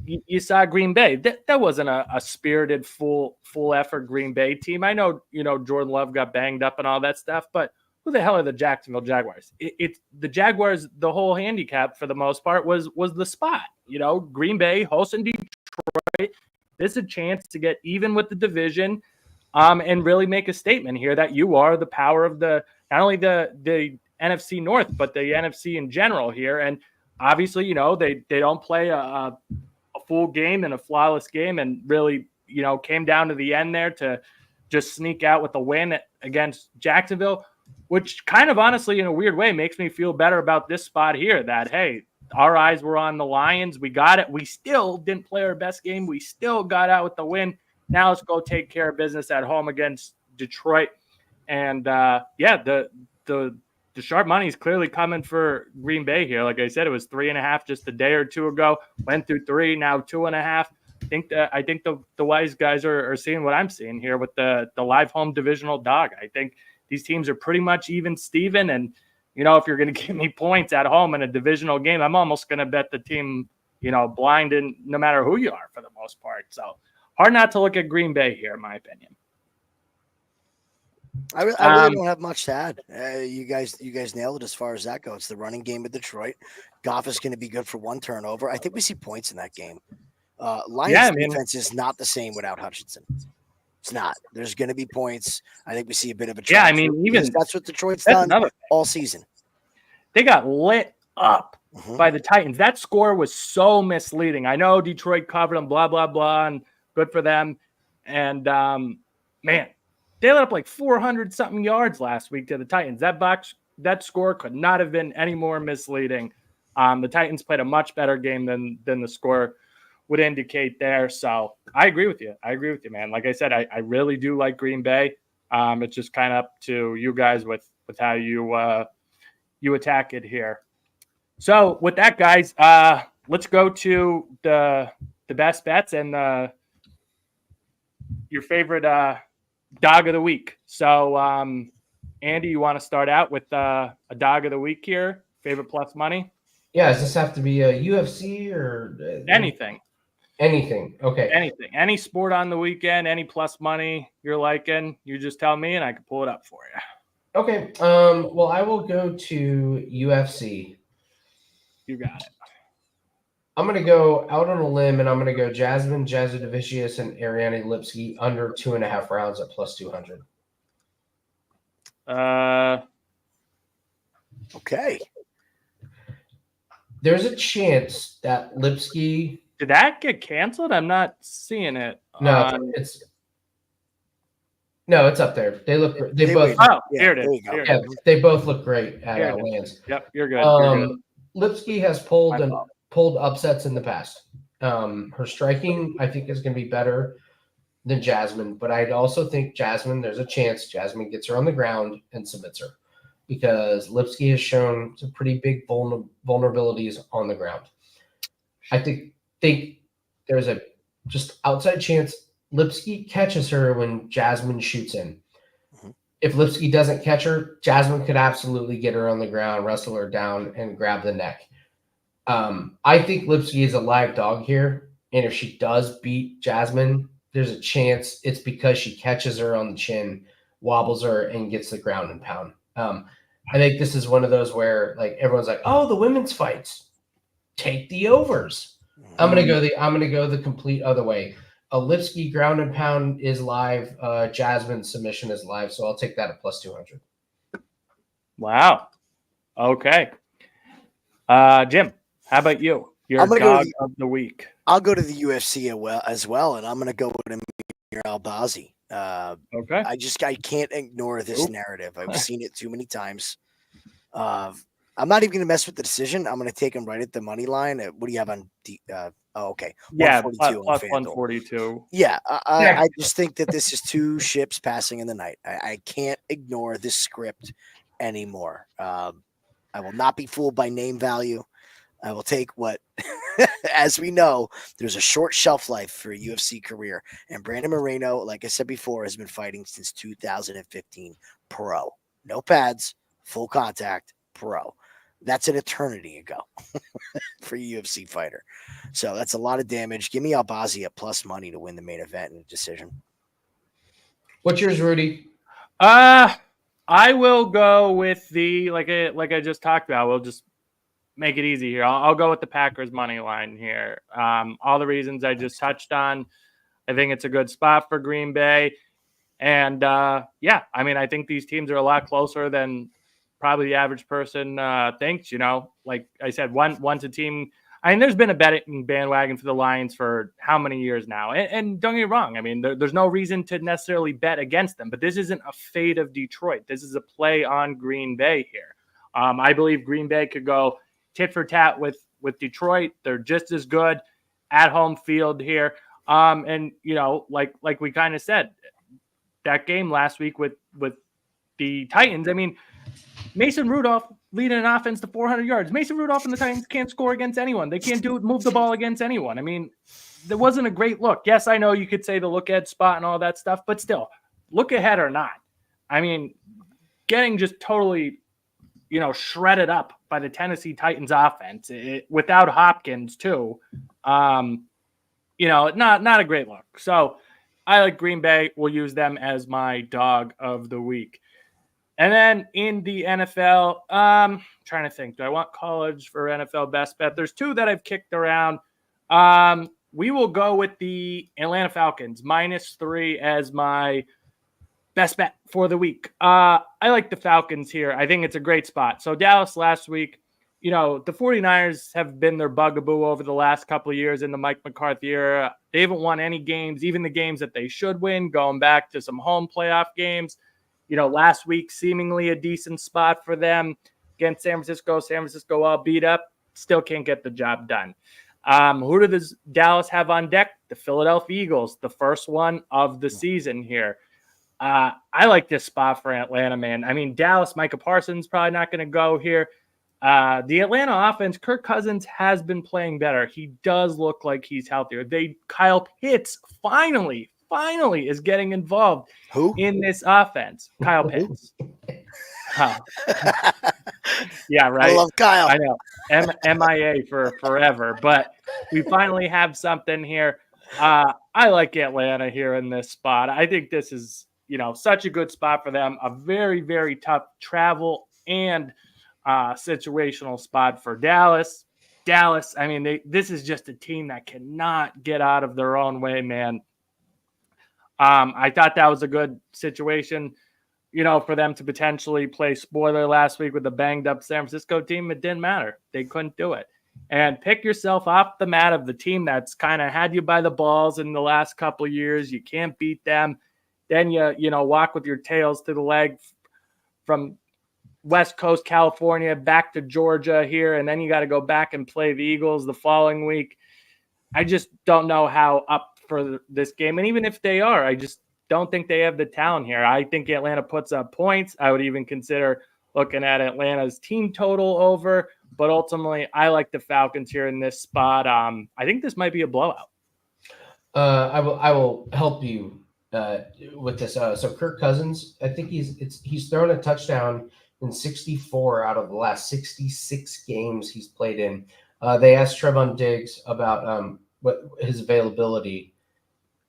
[SPEAKER 1] you saw Green Bay. That wasn't a spirited full effort Green Bay team. I know Jordan Love got banged up and all that stuff, but who the hell are the Jacksonville Jaguars? It's the Jaguars. The whole handicap for the most part was the spot. Green Bay hosting Detroit. This is a chance to get even with the division, and really make a statement here that you are the power of not only the NFC North but the NFC in general here. And obviously, they don't play a full game and a flawless game, and really, came down to the end there to just sneak out with a win against Jacksonville, which kind of honestly, in a weird way, makes me feel better about this spot here that, hey, our eyes were on the Lions. We got it. We still didn't play our best game. We still got out with the win. Now let's go take care of business at home against Detroit. And the sharp money is clearly coming for Green Bay here. Like I said, it was 3.5 just a day or two ago. Went through 3, now 2.5. I think the wise guys are seeing what I'm seeing here with the live home divisional dog. I think these teams are pretty much even Steven. And if you're going to give me points at home in a divisional game, I'm almost going to bet the team, blind, and no matter who you are for the most part. So hard not to look at Green Bay here, in my opinion.
[SPEAKER 3] I really don't have much to add. You guys nailed it as far as that goes. The running game of Detroit. Goff is going to be good for 1 turnover. I think we see points in that game. Lions defense is not the same without Hutchinson. It's not. There's going to be points. I think we see a bit of a
[SPEAKER 1] even
[SPEAKER 3] that's what Detroit's done all season.
[SPEAKER 1] They got lit up by the Titans. That score was so misleading. I know Detroit covered them, blah, blah, blah, and good for them. And, man, they let up like 400-something yards last week to the Titans. That score could not have been any more misleading. The Titans played a much better game than the score would indicate there. So I agree with you. Man. Like I said, I really do like Green Bay. It's just kind of up to you guys with how you attack it here. So with that, guys, let's go to the best bets and your favorite dog of the week. So Andy, you want to start out with a dog of the week here? Favorite plus money?
[SPEAKER 2] Yeah, does this have to be a UFC or
[SPEAKER 1] anything?
[SPEAKER 2] Anything. Okay.
[SPEAKER 1] Anything. Any sport on the weekend, any plus money you're liking, you just tell me and I can pull it up for you.
[SPEAKER 2] Okay. Well, I will go to UFC.
[SPEAKER 1] You got it.
[SPEAKER 2] I'm going to go out on a limb, and I'm going to go Jasmine Jasudavicius and Ariane Lipski under 2.5 rounds at plus 200.
[SPEAKER 3] Okay.
[SPEAKER 2] There's a chance that Lipski...
[SPEAKER 1] Did that get canceled? I'm not seeing it.
[SPEAKER 2] No, it's No, it's up there. They look. They both.
[SPEAKER 1] Oh,
[SPEAKER 3] Yeah,
[SPEAKER 1] here it is.
[SPEAKER 3] there you go.
[SPEAKER 1] Here it
[SPEAKER 2] Yeah,
[SPEAKER 1] is.
[SPEAKER 2] they both look great at
[SPEAKER 1] Here it is.
[SPEAKER 2] Lands.
[SPEAKER 1] Yep, you're good. You're good.
[SPEAKER 2] Lipsky has pulled upsets in the past. Her striking, I think, is going to be better than Jasmine, but I'd also think Jasmine, there's a chance Jasmine gets her on the ground and submits her because Lipsky has shown some pretty big vulnerabilities on the ground. I think there's a just outside chance Lipsky catches her when Jasmine shoots in. If Lipsky doesn't catch her, Jasmine could absolutely get her on the ground, wrestle her down, and grab the neck. I think Lipsky is a live dog here, and if she does beat Jasmine, there's a chance it's because she catches her on the chin, wobbles her, and gets the ground and pound. I think this is one of those where like everyone's like, "Oh, the women's fights, take the overs." I'm gonna go the complete other way. A Lipsky ground and pound is live. Jasmine submission is live, so I'll take that at plus 200.
[SPEAKER 1] Wow. Okay. Jim, how about you? Your dog of the week.
[SPEAKER 3] I'll go to the UFC as well, and I'm going to go with Amir Albazi.
[SPEAKER 1] Okay.
[SPEAKER 3] I can't ignore this narrative. I've seen it too many times. I'm not even going to mess with the decision. I'm going to take him right at the money line. What do you have on? Okay.
[SPEAKER 1] Yeah,
[SPEAKER 3] 142
[SPEAKER 1] plus 142.
[SPEAKER 3] Yeah, I just think that this is two ships passing in the night. I can't ignore this script anymore. I will not be fooled by name value. I will take what, as we know, there's a short shelf life for a UFC career. And Brandon Moreno, like I said before, has been fighting since 2015 pro. No pads, full contact, pro. That's an eternity ago for a UFC fighter. So that's a lot of damage. Give me Albazi at plus money to win the main event in a decision.
[SPEAKER 2] What's yours, Rudy?
[SPEAKER 1] I will go with the like I just talked about. We'll just make it easy here. I'll go with the Packers money line here. All the reasons I just touched on. I think it's a good spot for Green Bay. And yeah, I mean, I think these teams are a lot closer than probably the average person thinks. You know, like I said, once a team. I mean, there's been a betting bandwagon for the Lions for how many years now? And don't get me wrong. I mean, there's no reason to necessarily bet against them, but this isn't a fade of Detroit. This is a play on Green Bay here. I believe Green Bay could go tit for tat with Detroit. They're just as good at home field here. And, you know, like we kind of said, that game last week with the Titans, I mean, Mason Rudolph leading an offense to 400 yards. Mason Rudolph and the Titans can't score against anyone. They can't move the ball against anyone. I mean, there wasn't a great look. Yes, I know you could say the look ahead spot and all that stuff, but still, look ahead or not. I mean, getting just totally, you know, shredded up by the Tennessee Titans offense without Hopkins too. You know, not a great look. So I like Green Bay. We'll use them as my dog of the week. And then in the NFL, trying to think, do I want college for NFL best bet? There's two that I've kicked around. We will go with the Atlanta Falcons -3 as my best bet for the week. I like the Falcons here. I think it's a great spot. So Dallas last week, you know, the 49ers have been their bugaboo over the last couple of years in the Mike McCarthy era. They haven't won any games, even the games that they should win, going back to some home playoff games. You know, last week, seemingly a decent spot for them against San Francisco. San Francisco all beat up, still can't get the job done. Who does Dallas have on deck? The Philadelphia Eagles, the first one of the season here. I like this spot for Atlanta, man. I mean, Dallas, Micah Parsons probably not going to go here. The Atlanta offense, Kirk Cousins has been playing better. He does look like he's healthier. Kyle Pitts finally is getting involved in this offense. Kyle Pitts. Huh. Yeah, right.
[SPEAKER 3] I love Kyle.
[SPEAKER 1] I know. MIA for forever, but we finally have something here. I like Atlanta here in this spot. I think this is, you know, such a good spot for them. A very, very tough travel and situational spot for Dallas. Dallas, I mean, this is just a team that cannot get out of their own way, man. I thought that was a good situation, you know, for them to potentially play spoiler last week with the banged up San Francisco team. It didn't matter. They couldn't do it. And pick yourself off the mat of the team that's kind of had you by the balls in the last couple of years. You can't beat them. Then you walk with your tails to the leg from West Coast California back to Georgia here, and then you got to go back and play the Eagles the following week. I just don't know how up for this game. And even if they are, I just don't think they have the talent here. I think Atlanta puts up points. I would even consider looking at Atlanta's team total over, but ultimately I like the Falcons here in this spot. I think this might be a blowout.
[SPEAKER 2] I will help you with this. So Kirk Cousins, I think he's thrown a touchdown in 64 out of the last 66 games he's played in. They asked Trevon Diggs about what his availability,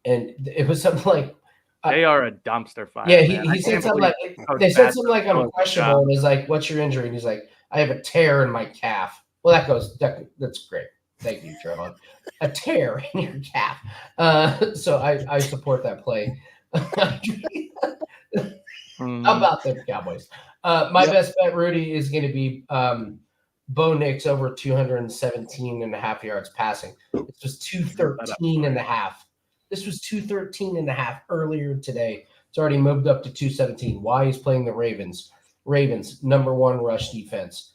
[SPEAKER 2] and it was something like
[SPEAKER 1] they are a dumpster fire.
[SPEAKER 2] Yeah, he said something like they said something like I'm questionable, and he's like, "What's your injury?" And he's like, "I have a tear in my calf." Well, that's great. Thank you, Trevon. A tear in your calf. So I support that play. How about them Cowboys? My best bet, Rudy, is going to be Bo Nix over 217 and a half yards passing. This was 213 and a half. This was 213 and a half earlier today. It's already moved up to 217. Why he's playing the Ravens. Ravens, number one rush defense.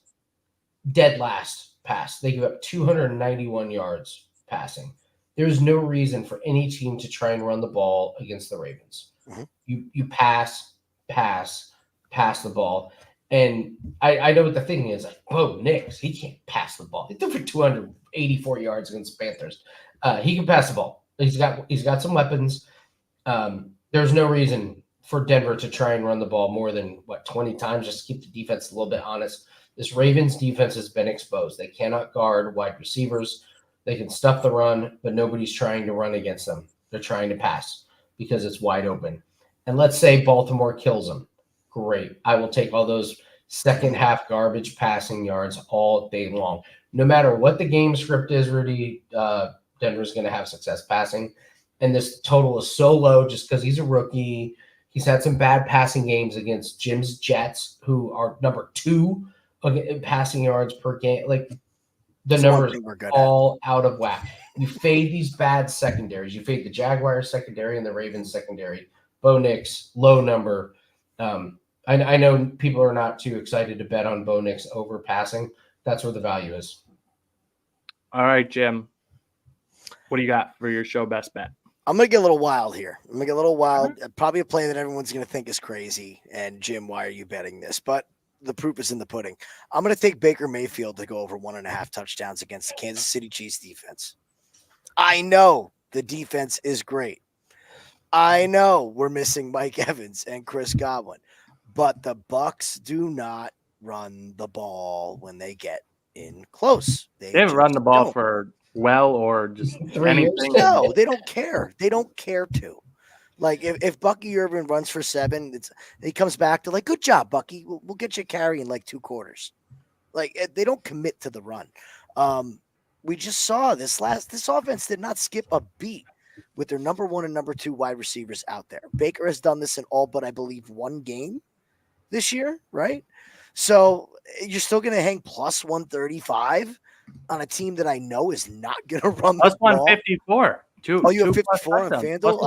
[SPEAKER 2] Dead last pass. They give up 291 yards passing. There's no reason for any team to try and run the ball against the Ravens. Mm-hmm. You pass the ball. And I know what the thing is. Like, Bo Nix, he can't pass the ball. He threw for 284 yards against the Panthers. He can pass the ball. He's got some weapons. There's no reason for Denver to try and run the ball more than 20 times just to keep the defense a little bit honest. This Ravens defense has been exposed. They cannot guard wide receivers. They can stuff the run, but nobody's trying to run against them. They're trying to pass because it's wide open. And let's say Baltimore kills them. Great. I will take all those second half garbage passing yards all day long. No matter what the game script is, Rudy, Denver's going to have success passing. And this total is so low just because he's a rookie. He's had some bad passing games against Jim's Jets, who are number 2 passing yards per game. Like, the numbers are all out of whack. You fade these bad secondaries. You fade the Jaguars secondary and the Ravens secondary. Bo Nix, low number. I know people are not too excited to bet on Bo Nix over passing. That's where the value is.
[SPEAKER 1] All right, Jim. What do you got for your show best bet?
[SPEAKER 3] I'm going to get a little wild here. Probably a play that everyone's going to think is crazy. And, Jim, why are you betting this? But the proof is in the pudding. I'm going to take Baker Mayfield to go over 1.5 touchdowns against the Kansas City Chiefs defense. I know the defense is great. I know we're missing Mike Evans and Chris Godwin. But the Bucs do not run the ball when they get in close.
[SPEAKER 1] They haven't run the ball for or just anything.
[SPEAKER 3] No, they don't care. They don't care to. Like, if Bucky Irvin runs for 7, he comes back to, like, good job, Bucky. We'll get you a carry in, like, 2 quarters. Like, they don't commit to the run. We just saw this offense did not skip a beat with their number 1 and number 2 wide receivers out there. Baker has done this in all but, I believe, 1 game this year, right? So you're still going to hang plus 135 on a team that I know is not going to run
[SPEAKER 1] plus
[SPEAKER 3] the ball.
[SPEAKER 1] 154.
[SPEAKER 3] You have 54 on FanDuel?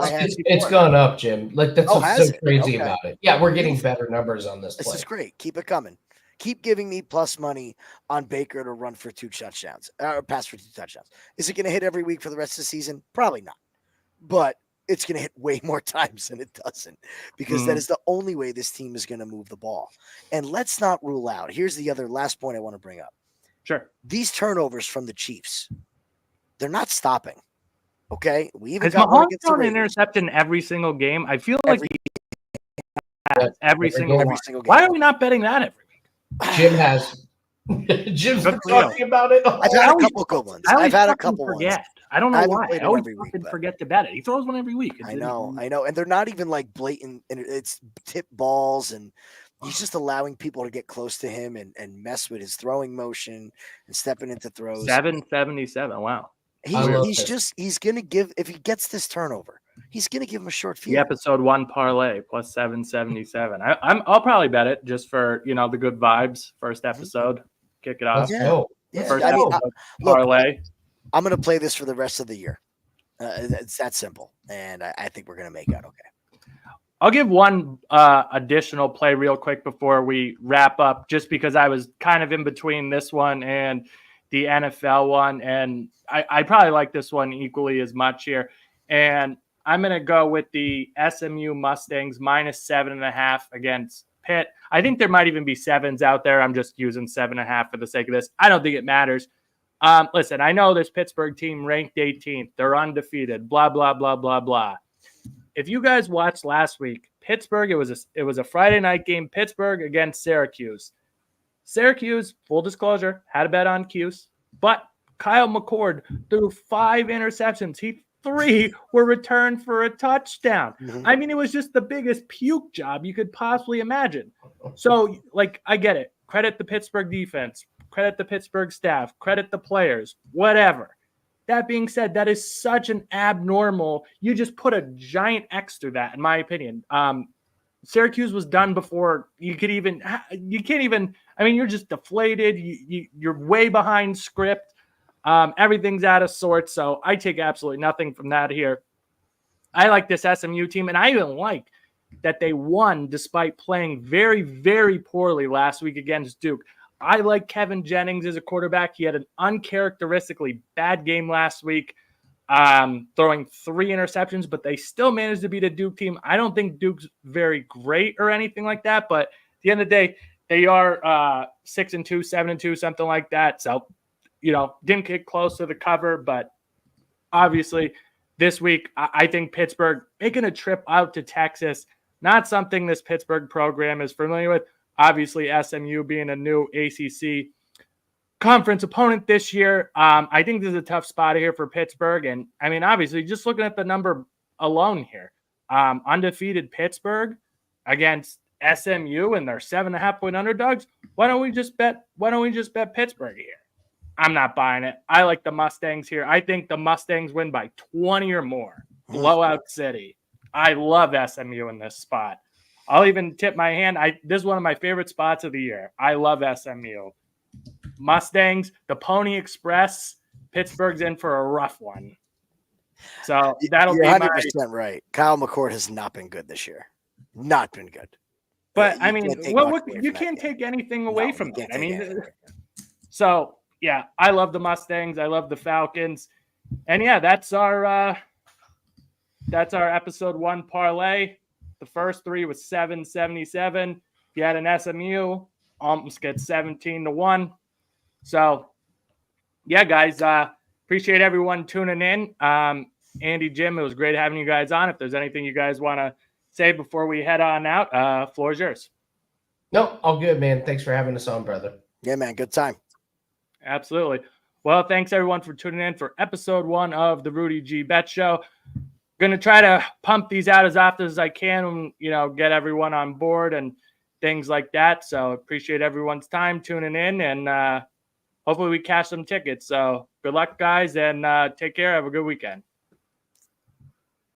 [SPEAKER 2] It's gone up, Jim. Like, that's what's so crazy about it. Yeah, we're getting better numbers on this play.
[SPEAKER 3] This is great. Keep it coming. Keep giving me plus money on Baker to run for 2 touchdowns or pass for 2 touchdowns. Is it going to hit every week for the rest of the season? Probably not. But it's going to hit way more times than it doesn't, because that is the only way this team is going to move the ball. And let's not rule out. Here's the other last point I want to bring up.
[SPEAKER 1] Sure.
[SPEAKER 3] These turnovers from the Chiefs, they're not stopping. Okay? We even
[SPEAKER 1] Has
[SPEAKER 3] got one
[SPEAKER 1] Mahomes
[SPEAKER 3] against
[SPEAKER 1] thrown an interception every single game? I feel like every single game. Why are we not betting that every week?
[SPEAKER 2] Jim has. Jim's been talking about it.
[SPEAKER 3] I've had a couple good ones. I've had a couple ones.
[SPEAKER 1] I don't know why. I always forget to bet it. He throws one every week.
[SPEAKER 3] I know. And they're not even like blatant. And it's tip balls, and he's just allowing people to get close to him and mess with his throwing motion and stepping into throws.
[SPEAKER 1] 777. Wow.
[SPEAKER 3] He's going to give, if he gets this turnover, he's going to give him a short field.
[SPEAKER 1] The episode 1 parlay plus 777. I'll probably bet it just for, the good vibes. First episode. Kick it off. First episode parlay.
[SPEAKER 3] I'm going to play this for the rest of the year. It's that simple. And I think we're going to make out okay.
[SPEAKER 1] I'll give one additional play real quick before we wrap up, just because I was kind of in between this one and the NFL one, and I probably like this one equally as much here. And I'm going to go with the SMU Mustangs -7.5 against Pitt. I think there might even be sevens out there. I'm just using 7.5 for the sake of this. I don't think it matters. Listen, I know this Pittsburgh team ranked 18th. They're undefeated, blah, blah, blah, blah, blah. If you guys watched last week, Pittsburgh, it was a Friday night game, Pittsburgh against Syracuse. Syracuse, full disclosure, had a bet on Cuse, but Kyle McCord threw 5 interceptions. 3 were returned for a touchdown.
[SPEAKER 3] Mhm.
[SPEAKER 1] I mean, it was just the biggest puke job you could possibly imagine. So, like, I get it. Credit the Pittsburgh defense, credit the Pittsburgh staff, credit the players, whatever. That being said, that is such an abnormal. You just put a giant X through that, in my opinion. Syracuse was done before you can't even. I mean, you're just deflated. You're way behind script. Everything's out of sorts. So I take absolutely nothing from that here. I like this SMU team, and I even like that they won despite playing very, very poorly last week against Duke. I like Kevin Jennings as a quarterback. He had an uncharacteristically bad game last week, throwing 3 interceptions, but they still managed to beat a Duke team. I don't think Duke's very great or anything like that, but at the end of the day, they are 6-2, 7-2, something like that. So, didn't get close to the cover, but obviously this week, I think Pittsburgh making a trip out to Texas, not something this Pittsburgh program is familiar with. Obviously, SMU being a new ACC conference opponent this year. I think this is a tough spot here for Pittsburgh. And, I mean, obviously, just looking at the number alone here, undefeated Pittsburgh against SMU and their 7.5-point underdogs. Why don't we just bet Pittsburgh here? I'm not buying it. I like the Mustangs here. I think the Mustangs win by 20 or more. Blowout city. I love SMU in this spot. I'll even tip my hand. This is one of my favorite spots of the year. I love SMU. Mustangs, the Pony Express, Pittsburgh's in for a rough one. So that'll
[SPEAKER 3] You're
[SPEAKER 1] be
[SPEAKER 3] 100% right. Kyle McCord has not been good this year. Not been good.
[SPEAKER 1] But I mean, you
[SPEAKER 3] can't
[SPEAKER 1] take anything away from that. I mean,
[SPEAKER 3] anything.
[SPEAKER 1] so yeah, I love the Mustangs. I love the Falcons. And yeah, that's our episode 1 parlay. The first 3 was 777. If you had an SMU, almost get 17-1. So yeah, guys, appreciate everyone tuning in. Andy, Jim, it was great having you guys on. If there's anything you guys want to say before we head on out, floor is yours.
[SPEAKER 2] No, all good, man. Thanks for having us on, brother.
[SPEAKER 3] Yeah, man. Good time.
[SPEAKER 1] Absolutely. Well, thanks everyone for tuning in for episode 1 of the Rudy G Bet Show. Going to try to pump these out as often as I can and, get everyone on board and things like that. So appreciate everyone's time tuning in, and hopefully we cash some tickets. So good luck, guys, and take care. Have a good weekend.